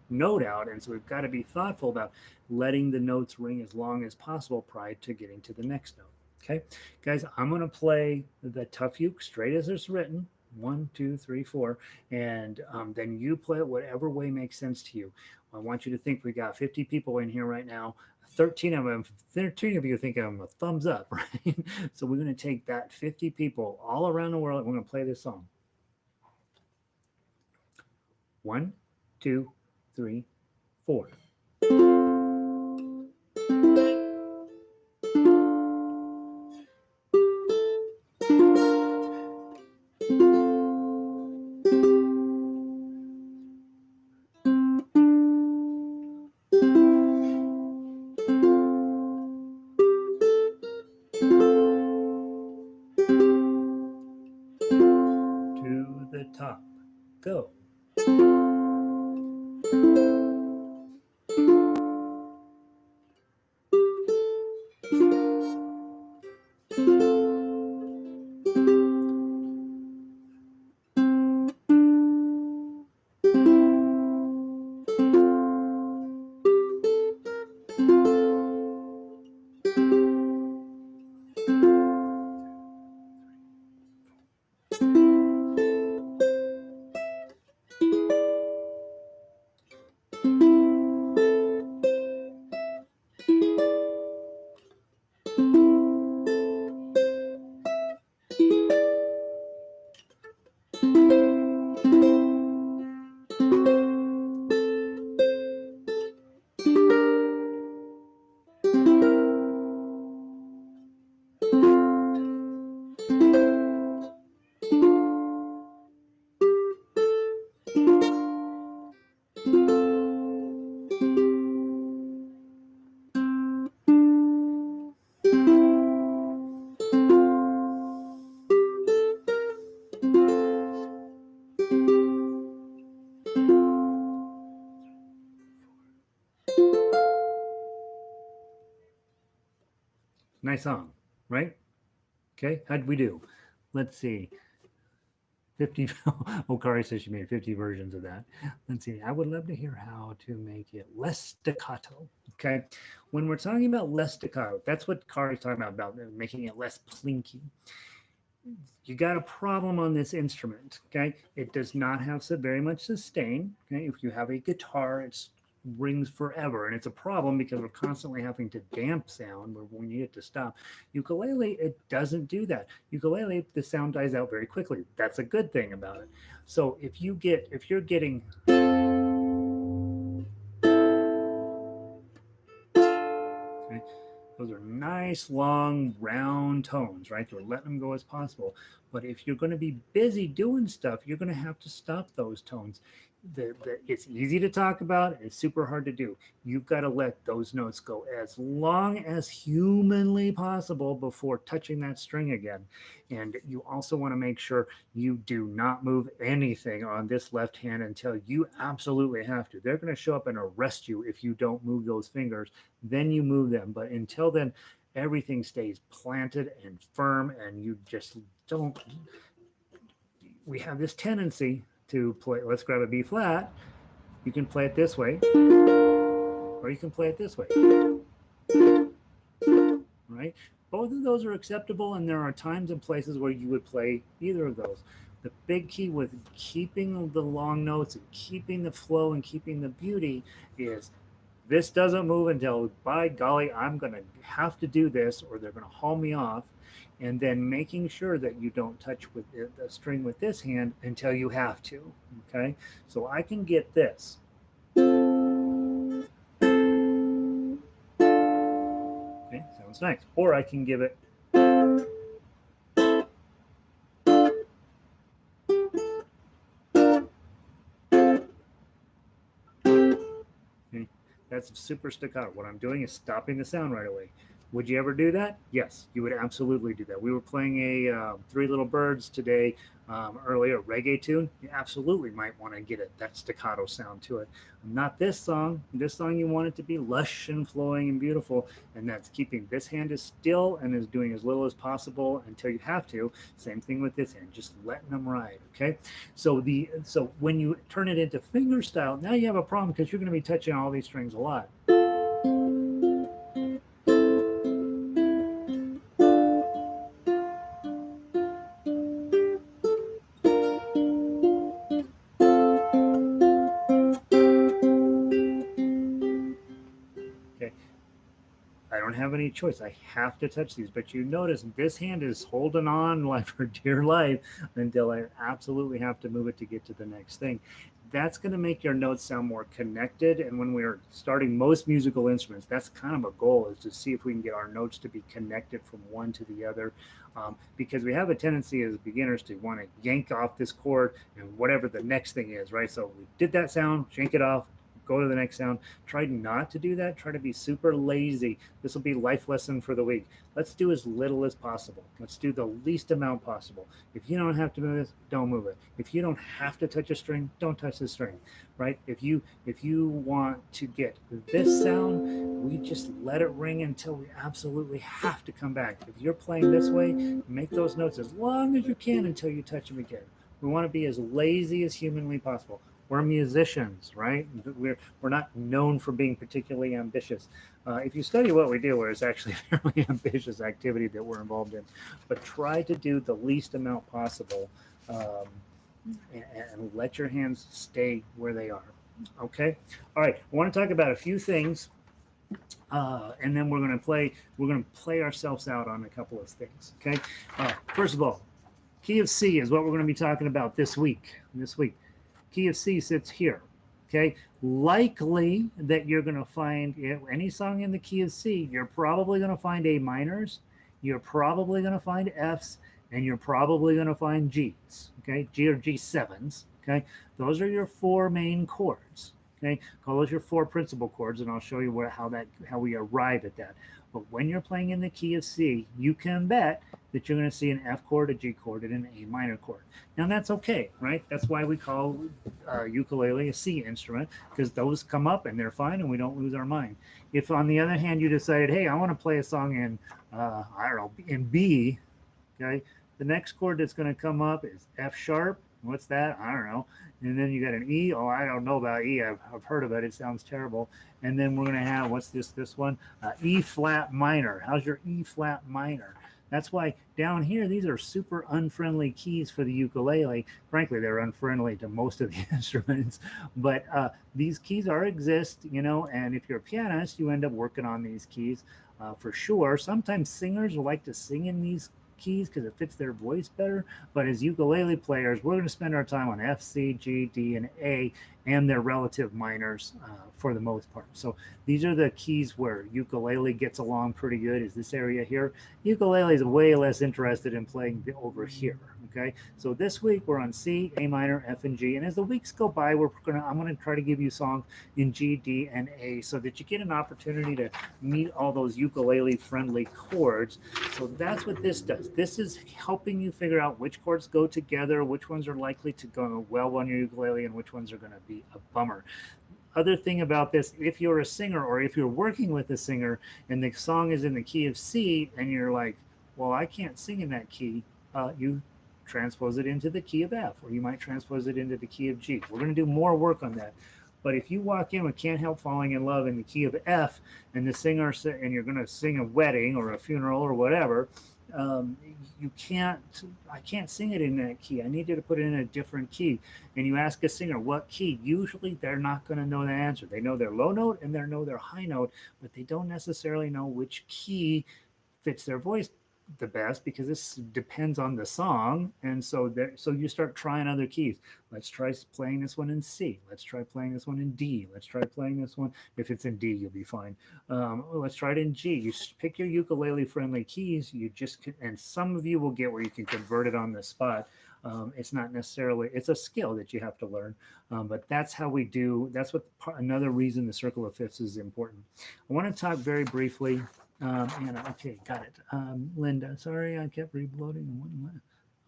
note out, and so we've got to be thoughtful about letting the notes ring as long as possible prior to getting to the next note. Okay, guys, I'm going to play the tough uke straight as it's written, 1, 2, 3, 4, and then you play it whatever way makes sense to you. I want you to think we got 50 people in here right now. 13 of you think I'm a thumbs up, right? So we're going to take that 50 people all around the world, and we're going to play this song. 1, 2, 3, 4. To the top. Go. Nice song, right? Okay, how'd we do? Let's see. 50. Okari says she made 50 versions of that. Let's see. I would love to hear how to make it less staccato. Okay, when we're talking about less staccato, that's what Kari's talking about making it less plinky. you got a problem on this instrument. Okay, it does not have very much sustain. Okay, if you have a guitar, it's rings forever, and it's a problem because we're constantly having to damp sound where we need it to stop. Ukulele, it doesn't do that. Ukulele, the sound dies out very quickly. That's a good thing about it. So if you're getting, okay, those are nice, long, round tones, right? We're letting them go as possible. But if you're going to be busy doing stuff, you're going to have to stop those tones. It's easy to talk about. It's super hard to do. You've got to let those notes go as long as humanly possible before touching that string again. And you also want to make sure you do not move anything on this left hand until you absolutely have to. They're going to show up and arrest you if you don't move those fingers. Then you move them. But until then, everything stays planted and firm, and you just don't. We have this tendency to play. Let's grab a B flat. You can play it this way, or you can play it this way. Right? Both of those are acceptable, and there are times and places where you would play either of those. The big key with keeping the long notes and keeping the flow and keeping the beauty is this doesn't move until, by golly, I'm going to have to do this or they're going to haul me off. And then making sure that you don't touch with the string with this hand until you have to. Okay, so I can get this. Okay, sounds nice. Or I can give it. Okay, that's super staccato. What I'm doing is stopping the sound right away. Would you ever do that? Yes, you would absolutely do that. We were playing a Three Little Birds today, earlier, a reggae tune. You absolutely might want to get it, that staccato sound to it. Not this song. This song, you want it to be lush and flowing and beautiful, and that's keeping this hand as still and is doing as little as possible until you have to. Same thing with this hand, just letting them ride. Okay, so when you turn it into finger style, now you have a problem because you're going to be touching all these strings a lot. I don't have any choice. I have to touch these. But you notice this hand is holding on like for dear life until I absolutely have to move it to get to the next thing. That's going to make your notes sound more connected. And when we're starting most musical instruments, that's kind of a goal, is to see if we can get our notes to be connected from one to the other. Because we have a tendency as beginners to want to yank off this chord and whatever the next thing is, right? So we did that sound, yank it off, go to the next sound. Try not to do that. Try to be super lazy. This will be life lesson for the week. Let's do as little as possible. Let's do the least amount possible. If you don't have to move this, don't move it. If you don't have to touch a string, don't touch the string, right? If you want to get this sound, we just let it ring until we absolutely have to come back. If you're playing this way, make those notes as long as you can until you touch them again. We want to be as lazy as humanly possible. We're musicians, right? We're not known for being particularly ambitious. If you study what we do, it's actually a fairly ambitious activity that we're involved in. But try to do the least amount possible, and let your hands stay where they are. Okay? All right. I want to talk about a few things, and then we're going to play ourselves out on a couple of things. Okay? First of all, key of C is what we're going to be talking about this week. Key of C sits here. Okay, likely that you're going to find any song in the key of C, you're probably going to find A minors, you're probably going to find Fs, and you're probably going to find Gs. Okay, G or G7s. Okay, those are your four main chords. Okay, call those your four principal chords, and I'll show you how we arrive at that. But when you're playing in the key of C, you can bet that you're going to see an F chord, a G chord, and an A minor chord. Now that's okay, right? That's why we call ukulele a C instrument, because those come up and they're fine, and we don't lose our mind. If on the other hand you decided, hey, I want to play a song in I don't know, in B, okay, the next chord that's going to come up is F sharp. What's that? I don't know. And then you got an E. Oh, I don't know about E. I've heard of it. It sounds terrible. And then we're going to have, what's this one? E flat minor. How's your E flat minor? That's why down here, these are super unfriendly keys for the ukulele. Frankly, they're unfriendly to most of the instruments, but these keys are exist, you know, and if you're a pianist, you end up working on these keys for sure. Sometimes singers will like to sing in these keys because it fits their voice better. But as ukulele players, we're going to spend our time on F, C, G, D, and A, and their relative minors for the most part. So these are the keys where ukulele gets along pretty good. Is this area here? Ukulele is way less interested in playing over here. Okay, so this week we're on C, A minor, F, and G, and as the weeks go by, I'm gonna try to give you songs in G, D, and A, so that you get an opportunity to meet all those ukulele-friendly chords. So that's what this does. This is helping you figure out which chords go together, which ones are likely to go well on your ukulele, and which ones are going to be a bummer. Other thing about this, if you're a singer or if you're working with a singer and the song is in the key of C and you're like, well, I can't sing in that key, you transpose it into the key of F, or you might transpose it into the key of G. We're going to do more work on that. But if you walk in with Can't Help Falling in Love in the key of F, and the singer, and you're going to sing a wedding or a funeral or whatever, you can't, I can't sing it in that key. I need you to put it in a different key. And you ask a singer what key, usually they're not going to know the answer. They know their low note and they know their high note, but they don't necessarily know which key fits their voice the best, because this depends on the song. And so so you start trying other keys. Let's try playing this one in C. Let's try playing this one in D. Let's try playing this one. If it's in D, you'll be fine. Let's try it in G. You pick your ukulele friendly keys. You just and some of you will get where you can convert it on the spot. It's not necessarily, it's a skill that you have to learn, but that's how we do. That's what another reason the circle of fifths is important. I want to talk very briefly. Anna, okay, got it. Linda, sorry, I kept reloading.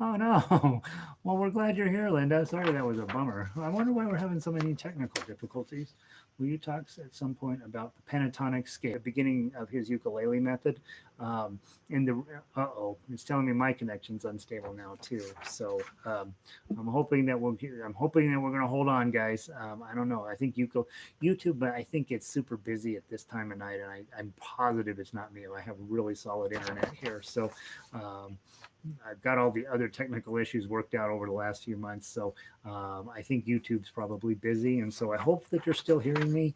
Oh no. Well, we're glad you're here, Linda. Sorry, that was a bummer. I wonder why we're having so many technical difficulties. Will you talk at some point about the pentatonic scale, the beginning of his ukulele method? In the it's telling me my connection's unstable now too. So I'm hoping that we're going to hold on, guys. I don't know. I think YouTube, but I think it's super busy at this time of night, and I'm positive it's not me. I have really solid internet here, so. I've got all the other technical issues worked out over the last few months. So I think YouTube's probably busy. And so I hope that you're still hearing me.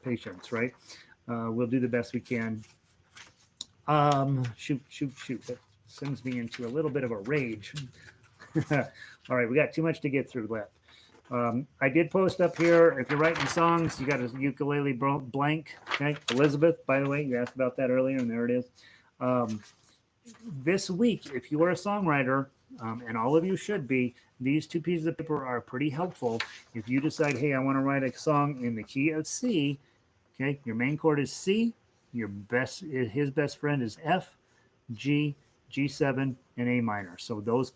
Patience, right? We'll do the best we can. Shoot. That sends me into a little bit of a rage. All right, we got too much to get through left. I did post up here, if you're writing songs, you got a ukulele blank. Okay, Elizabeth, by the way, you asked about that earlier, and there it is. This week, if you are a songwriter, and all of you should be, these two pieces of paper are pretty helpful. If you decide, hey, I want to write a song in the key of C, okay, your main chord is C, his best friend is F, G, G7, and A minor. So those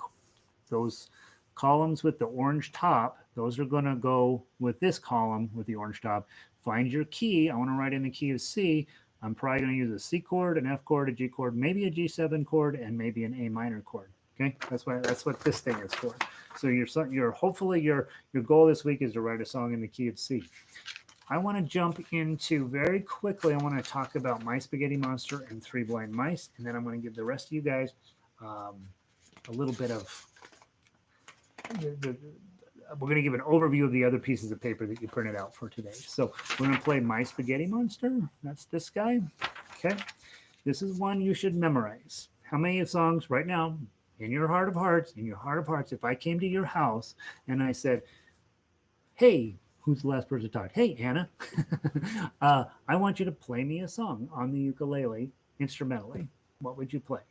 columns with the orange top, those are going to go with this column with the orange top. Find your key. I want to write in the key of C. I'm probably going to use a C chord, an F chord, a G chord, maybe a G7 chord, and maybe an A minor chord. Okay, that's what this thing is for. So hopefully your goal this week is to write a song in the key of C. I want to jump into very quickly. I want to talk about My Spaghetti Monster and Three Blind Mice, and then I'm going to give the rest of you guys a little bit of. We're going to give an overview of the other pieces of paper that you printed out for today. So we're going to play My Spaghetti Monster. That's this guy. Okay. This is one you should memorize. How many songs right now, in your heart of hearts, if I came to your house and I said, hey, who's the last person to talk? Hey, Anna, I want you to play me a song on the ukulele instrumentally. What would you play?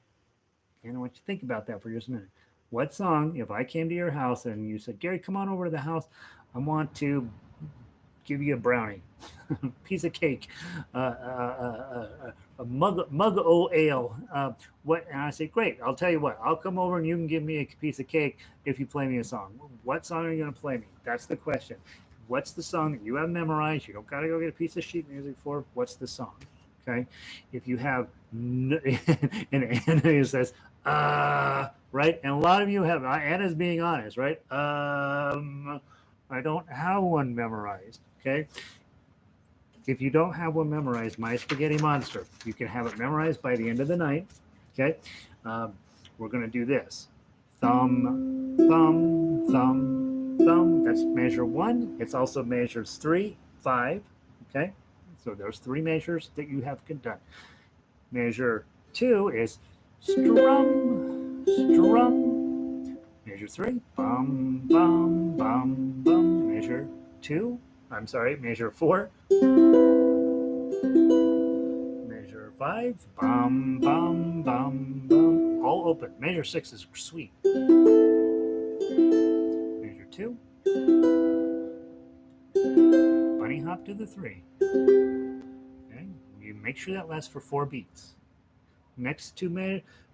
And I want you to think about that for just a minute. What song, if I came to your house and you said, Gary, come on over to the house, I want to give you a brownie, piece of cake, a mug o' ale. What? And I say, great, I'll tell you what, I'll come over and you can give me a piece of cake if you play me a song. What song are you going to play me? That's the question. What's the song that you have memorized? You don't got to go get a piece of sheet music for. What's the song? Okay. If you have, and Anna says, right? And a lot of you have, Anna's being honest, right? I don't have one memorized, okay? if you don't have one memorized, My Spaghetti Monster, you can have it memorized by the end of the night. Okay, we're going to do this: thumb, thumb, thumb, thumb. That's measure 1. It's also measures 3, 5. Okay, so there's 3 measures that you have done. Measure 2 is strum, strum. Measure 3, bum, bum, bum, bum. Measure 4. Measure 5, bum, bum, bum, bum. All open. Measure 6 is sweet. Measure 2. Bunny hop to the 3. Okay. You make sure that lasts for 4 beats. Next 2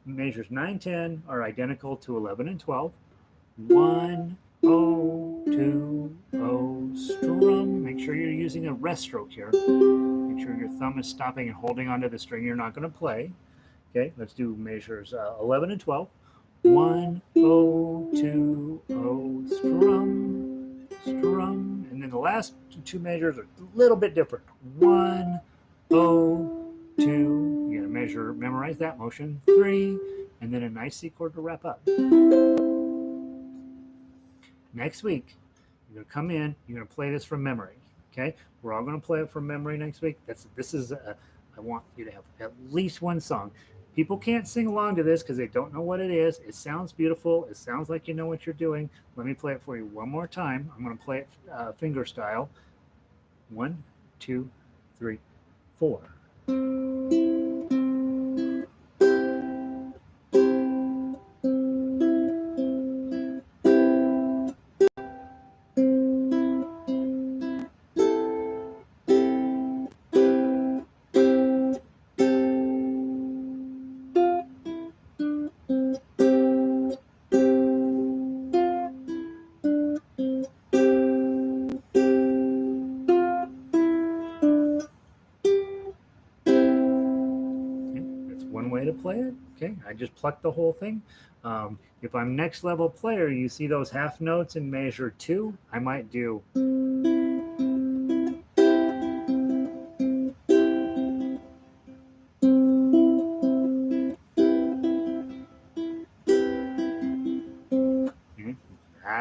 measures 9, 10 are identical to 11 and 12. 1, 0, 2, 0, strum. Make sure you're using a rest stroke here. Make sure your thumb is stopping and holding onto the string you're not going to play. Okay, let's do measures 11 and 12. 1, 0, 2, 0, strum, strum. And then the last 2 measures are a little bit different. 1, 0, 2. You got to memorize that motion. 3, and then a nice C chord to wrap up. Next week, you're going to come in, you're going to play this from memory. Okay, we're all going to play it from memory next week. I want you to have at least one song. People can't sing along to this because they don't know what it is. It sounds beautiful. It sounds like you know what you're doing. Let me play it for you one more time. I'm going to play it finger style. 1, 2, 3, 4. Play it. Okay, I just plucked the whole thing. If I'm next level player, you see those half notes in measure 2, I might do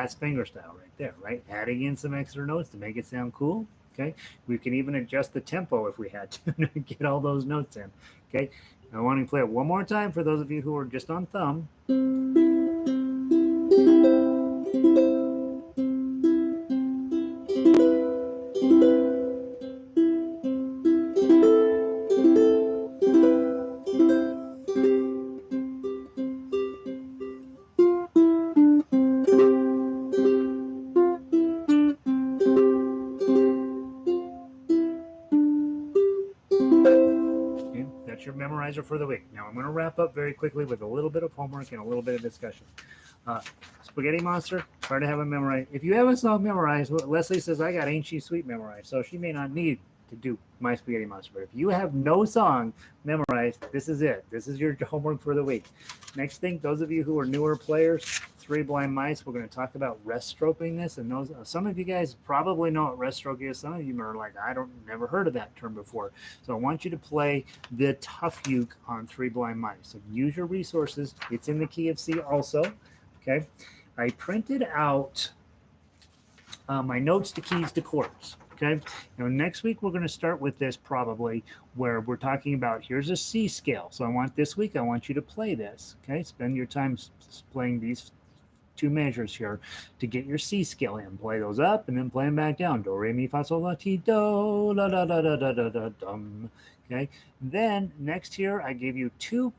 that's finger style right there, right? Adding in some extra notes to make it sound cool. Okay, we can even adjust the tempo if we had to get all those notes in. Okay, I want to play it one more time for those of you who are just on thumb. Your memorizer for the week. Now I'm going to wrap up very quickly with a little bit of homework and a little bit of discussion. Spaghetti Monster, try to have it memorized. If you have a song memorized, Leslie says I got Ain't She Sweet memorized, so she may not need to do My Spaghetti Monster. But if you have no song memorized, this is it. This is your homework for the week. Next thing, those of you who are newer players, 3 Blind Mice, we're going to talk about rest stroking this. And those, some of you guys probably know what rest stroke is. Some of you are like, never heard of that term before. So I want you to play the tough uke on 3 Blind Mice. So use your resources. It's in the key of C also. Okay. I printed out my notes to keys to chords. Okay. Now next week we're going to start with this probably where we're talking about here's a C scale. So this week I want you to play this. Okay. Spend your time playing these 2 measures here to get your C scale in. Play those up and then play them back down. Do, re, mi, fa, sol, la, ti, do, la, da, da, da, da, da, da, dum. Okay. Then next here I gave you two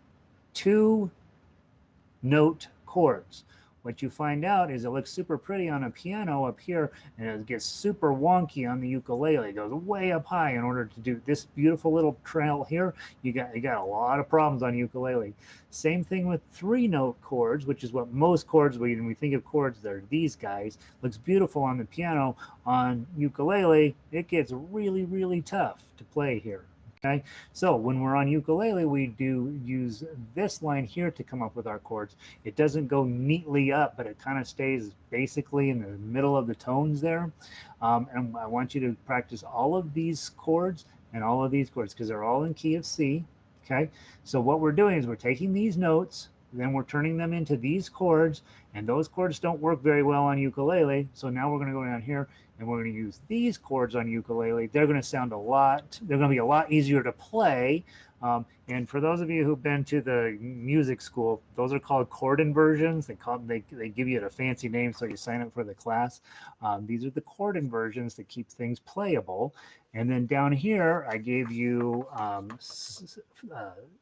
note chords. What you find out is it looks super pretty on a piano up here, and it gets super wonky on the ukulele. It goes way up high in order to do this beautiful little trail here. You got a lot of problems on ukulele. Same thing with 3-note chords, which is what most chords, when we think of chords, they're these guys. Looks beautiful on the piano. On ukulele, it gets really, really tough to play here. Okay, so when we're on ukulele, we do use this line here to come up with our chords. It doesn't go neatly up, but it kind of stays basically in the middle of the tones there. And I want you to practice all of these chords and all of these chords because they're all in key of C. Okay, so what we're doing is we're taking these notes, then we're turning them into these chords, and those chords don't work very well on ukulele. So now we're going to go down here and we're going to use these chords on ukulele. They're going to sound they're going to be a lot easier to play. And for those of you who've been to the music school, those are called chord inversions. They give you a fancy name, so you sign up for the class. These are the chord inversions that keep things playable. And then down here, I gave you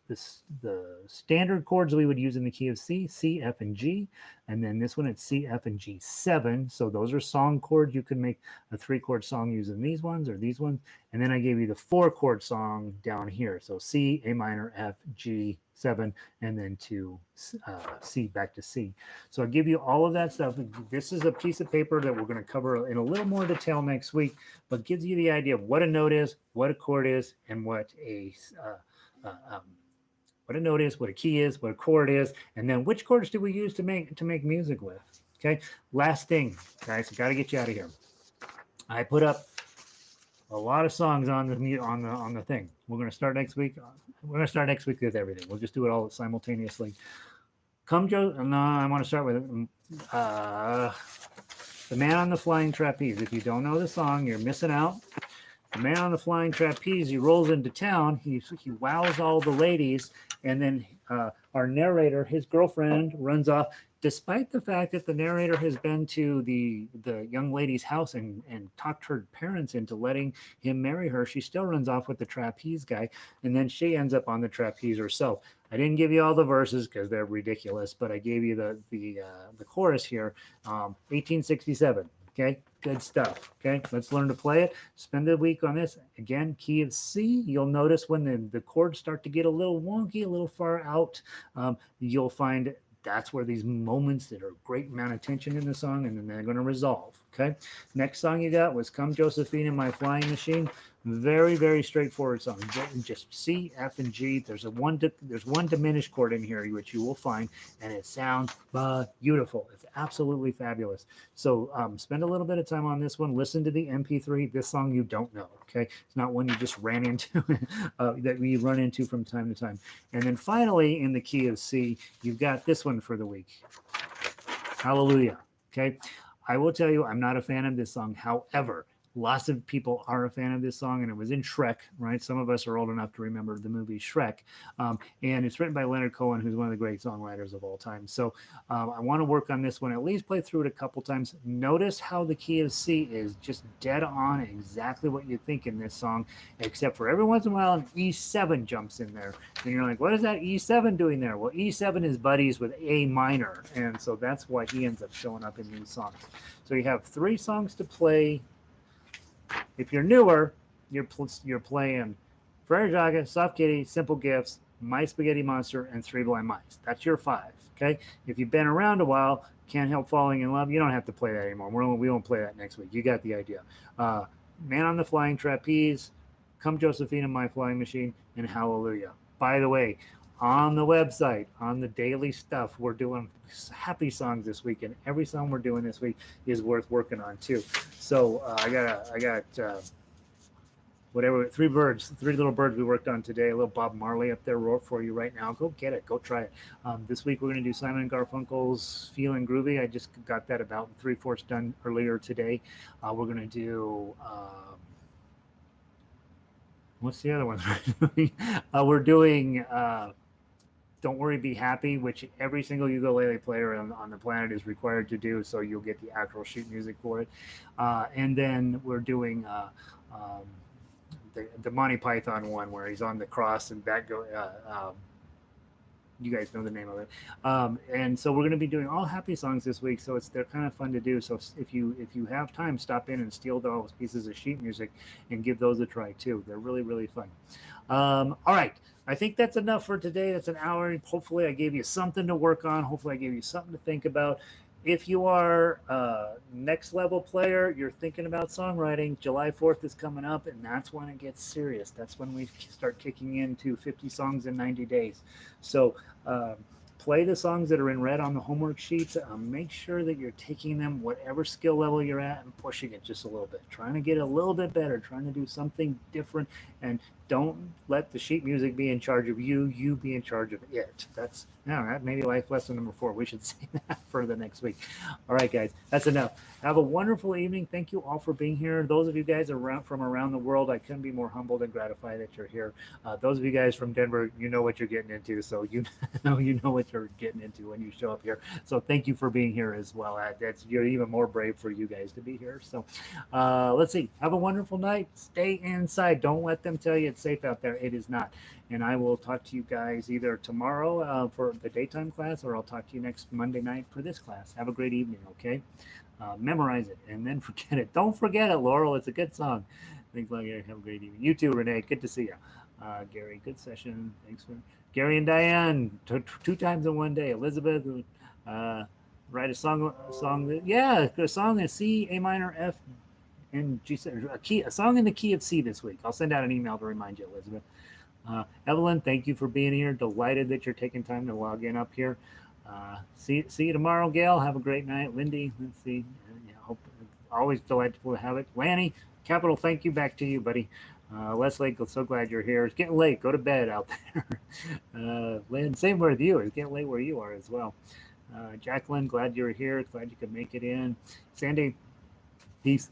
the standard chords we would use in the key of C, C, F, and G. And then this one, it's C, F, and G7. So those are song chords. You can make a 3-chord song using these ones or these ones. And then I gave you the 4-chord song down here. So C, A minor, F, G, 7, and then to C, back to C. So I'll give you all of that stuff. This is a piece of paper that we're going to cover in a little more detail next week, but gives you the idea of what a note is, what a chord is, and what a note is, what a key is, what a chord is, and then which chords do we use to make music with. Okay. Last thing, guys, I got to get you out of here. I put up a lot of songs on the thing. We're going to start next week. We're going to start next week with everything. We'll just do it all simultaneously. Come, Joe. No, I want to start with The Man on the Flying Trapeze. If you don't know the song, you're missing out. The Man on the Flying Trapeze, he rolls into town. He wows all the ladies, and then our narrator, his girlfriend, runs off. Despite the fact that the narrator has been to the young lady's house and talked her parents into letting him marry her, she still runs off with the trapeze guy, and then she ends up on the trapeze herself. I didn't give you all the verses because they're ridiculous, but I gave you the chorus here. 1867. Okay, good stuff. Okay, let's learn to play it. Spend a week on this. Again, key of C. You'll notice when the chords start to get a little wonky, a little far out, you'll find that's where these moments that are great amount of tension in the song, and then they're going to resolve. Okay. Next song you got was "Come Josephine in My Flying Machine." Very, very straightforward song. Just C, F, and G. There's one diminished chord in here, which you will find, and it sounds beautiful. It's absolutely fabulous. So spend a little bit of time on this one. Listen to the MP3. This song you don't know. Okay, it's not one you just ran into that we run into from time to time. And then finally, in the key of C, you've got this one for the week. Hallelujah. Okay, I will tell you, I'm not a fan of this song. However, lots of people are a fan of this song, and it was in Shrek, right? Some of us are old enough to remember the movie Shrek. And it's written by Leonard Cohen, who's one of the great songwriters of all time. So I want to work on this one, at least play through it a couple times. Notice how the key of C is just dead on exactly what you think in this song, except for every once in a while an E7 jumps in there. And you're like, what is that E7 doing there? Well, E7 is buddies with A minor, and so that's why he ends up showing up in these songs. So you have 3 songs to play. If you're newer, you're playing Frere Jacques, Soft Kitty, Simple Gifts, My Spaghetti Monster, and 3 Blind Mice. That's your 5. Okay. If you've been around a while, Can't Help Falling in Love, you don't have to play that anymore. We won't play that next week. You got the idea. Man on the Flying Trapeze, Come Josephine in My Flying Machine, and Hallelujah. By the way, on the website, on the daily stuff, we're doing happy songs this week, and every song we're doing this week is worth working on too. So I got whatever, 3 little birds we worked on today. A little Bob Marley up there for you right now. Go get it. Go try it. This week we're going to do Simon and Garfunkel's "Feelin' Groovy." I just got that about 3/4 done earlier today. We're going to do. What's the other one? We're doing Don't Worry, Be Happy, which every single ukulele player on the planet is required to do, so you'll get the actual sheet music for it. And then we're doing the Monty Python one where he's on the cross and back go. You guys know the name of it. And so we're going to be doing all happy songs this week, so they're kind of fun to do. So if you have time, stop in and steal those pieces of sheet music and give those a try too. They're really, really fun. All right. I think that's enough for today. That's an hour. Hopefully I gave you something to work on. Hopefully I gave you something to think about. if you are a next level player, you're thinking about songwriting, July 4th is coming up, and that's when it gets serious. That's when we start kicking into 50 songs in 90 days. So play the songs that are in red on the homework sheets. Make sure that you're taking them, whatever skill level you're at, and pushing it just a little bit, trying to get a little bit better, trying to do something different, and don't let the sheet music be in charge of you. You be in charge of it. That's maybe life lesson number 4. We should say that for the next week. All right, guys, that's enough. Have a wonderful evening. Thank you all for being here. Those of you guys from around the world, I couldn't be more humbled and gratified that you're here. Those of you guys from Denver, you know what you're getting into, so you know what you're getting into when you show up here. So thank you for being here as well. You're even more brave for you guys to be here. So let's see. Have a wonderful night. Stay inside. Don't let them tell you it's safe out there. It is not. And I will talk to you guys either tomorrow for the daytime class, or I'll talk to you next Monday night for this class. Have a great evening, okay? Memorize it and then forget it. Don't forget it, Laurel. It's a good song. Thanks a lot, Gary. Have a great evening. You too, Renee. Good to see you. Gary, good session. Thanks for Gary and Diane. 2 times in one day. Elizabeth, write a song. A song in C, A minor, F, and G. A song in the key of C this week. I'll send out an email to remind you, Elizabeth. Evelyn, thank you for being here. Delighted that you're taking time to log in up here. See you tomorrow, Gail. Have a great night. Lindy, let's see. Hope, always delightful to have it. Lanny, capital thank you back to you, buddy. Leslie, so glad you're here. It's getting late. Go to bed out there. Lynn, same with you. It's getting late where you are as well. Jacqueline, glad you're here. Glad you could make it in. Sandy, peace.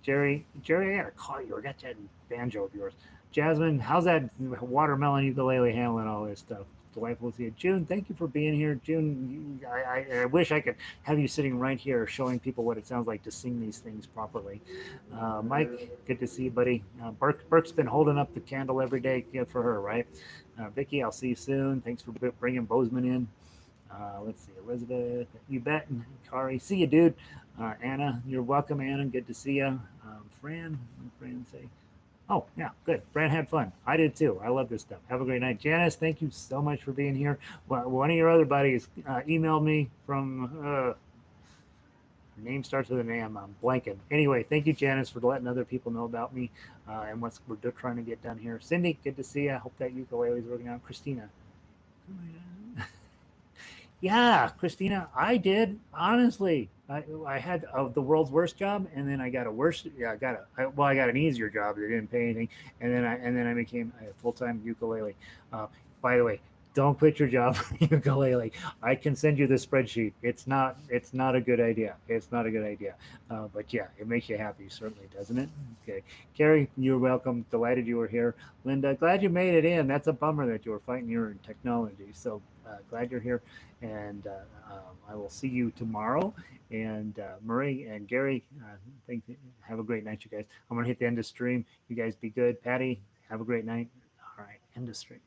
Jerry, I gotta call you. I got that banjo of yours. Jasmine, how's that watermelon ukulele handling all this stuff? Delightful to see you. June, thank you for being here. June, I wish I could have you sitting right here showing people what it sounds like to sing these things properly. Mike, good to see you, buddy. Burke's been holding up the candle every day. Good for her, right? Vicki, I'll see you soon. Thanks for bringing Bozeman in. Let's see, Elizabeth, you bet. Kari, see you, dude. Anna, you're welcome, Anna. Good to see you. Fran, say? Oh, yeah, good. Fran had fun. I did too. I love this stuff. Have a great night. Janice, thank you so much for being here. One of your other buddies emailed me from, her name starts with an M. I'm blanking. Anyway, thank you, Janice, for letting other people know about me and what we're trying to get done here. Cindy, good to see you. I hope that ukulele is working out. Christina. Yeah, Christina, I did. Honestly, I had the world's worst job, and then I got I got an easier job that didn't pay anything, and then I became a full-time ukulele. By the way, don't quit your job for ukulele. I can send you the spreadsheet. It's not a good idea. It's not a good idea. But yeah, it makes you happy, certainly, doesn't it? Okay, Carrie, you're welcome. Delighted you were here. Linda, glad you made it in. That's a bummer that you were fighting your technology. So glad you're here, and I will see you tomorrow. And Murray and Gary, have a great night, you guys. I'm gonna hit the end of stream. You guys be good. Patty, have a great night. All right, end of stream.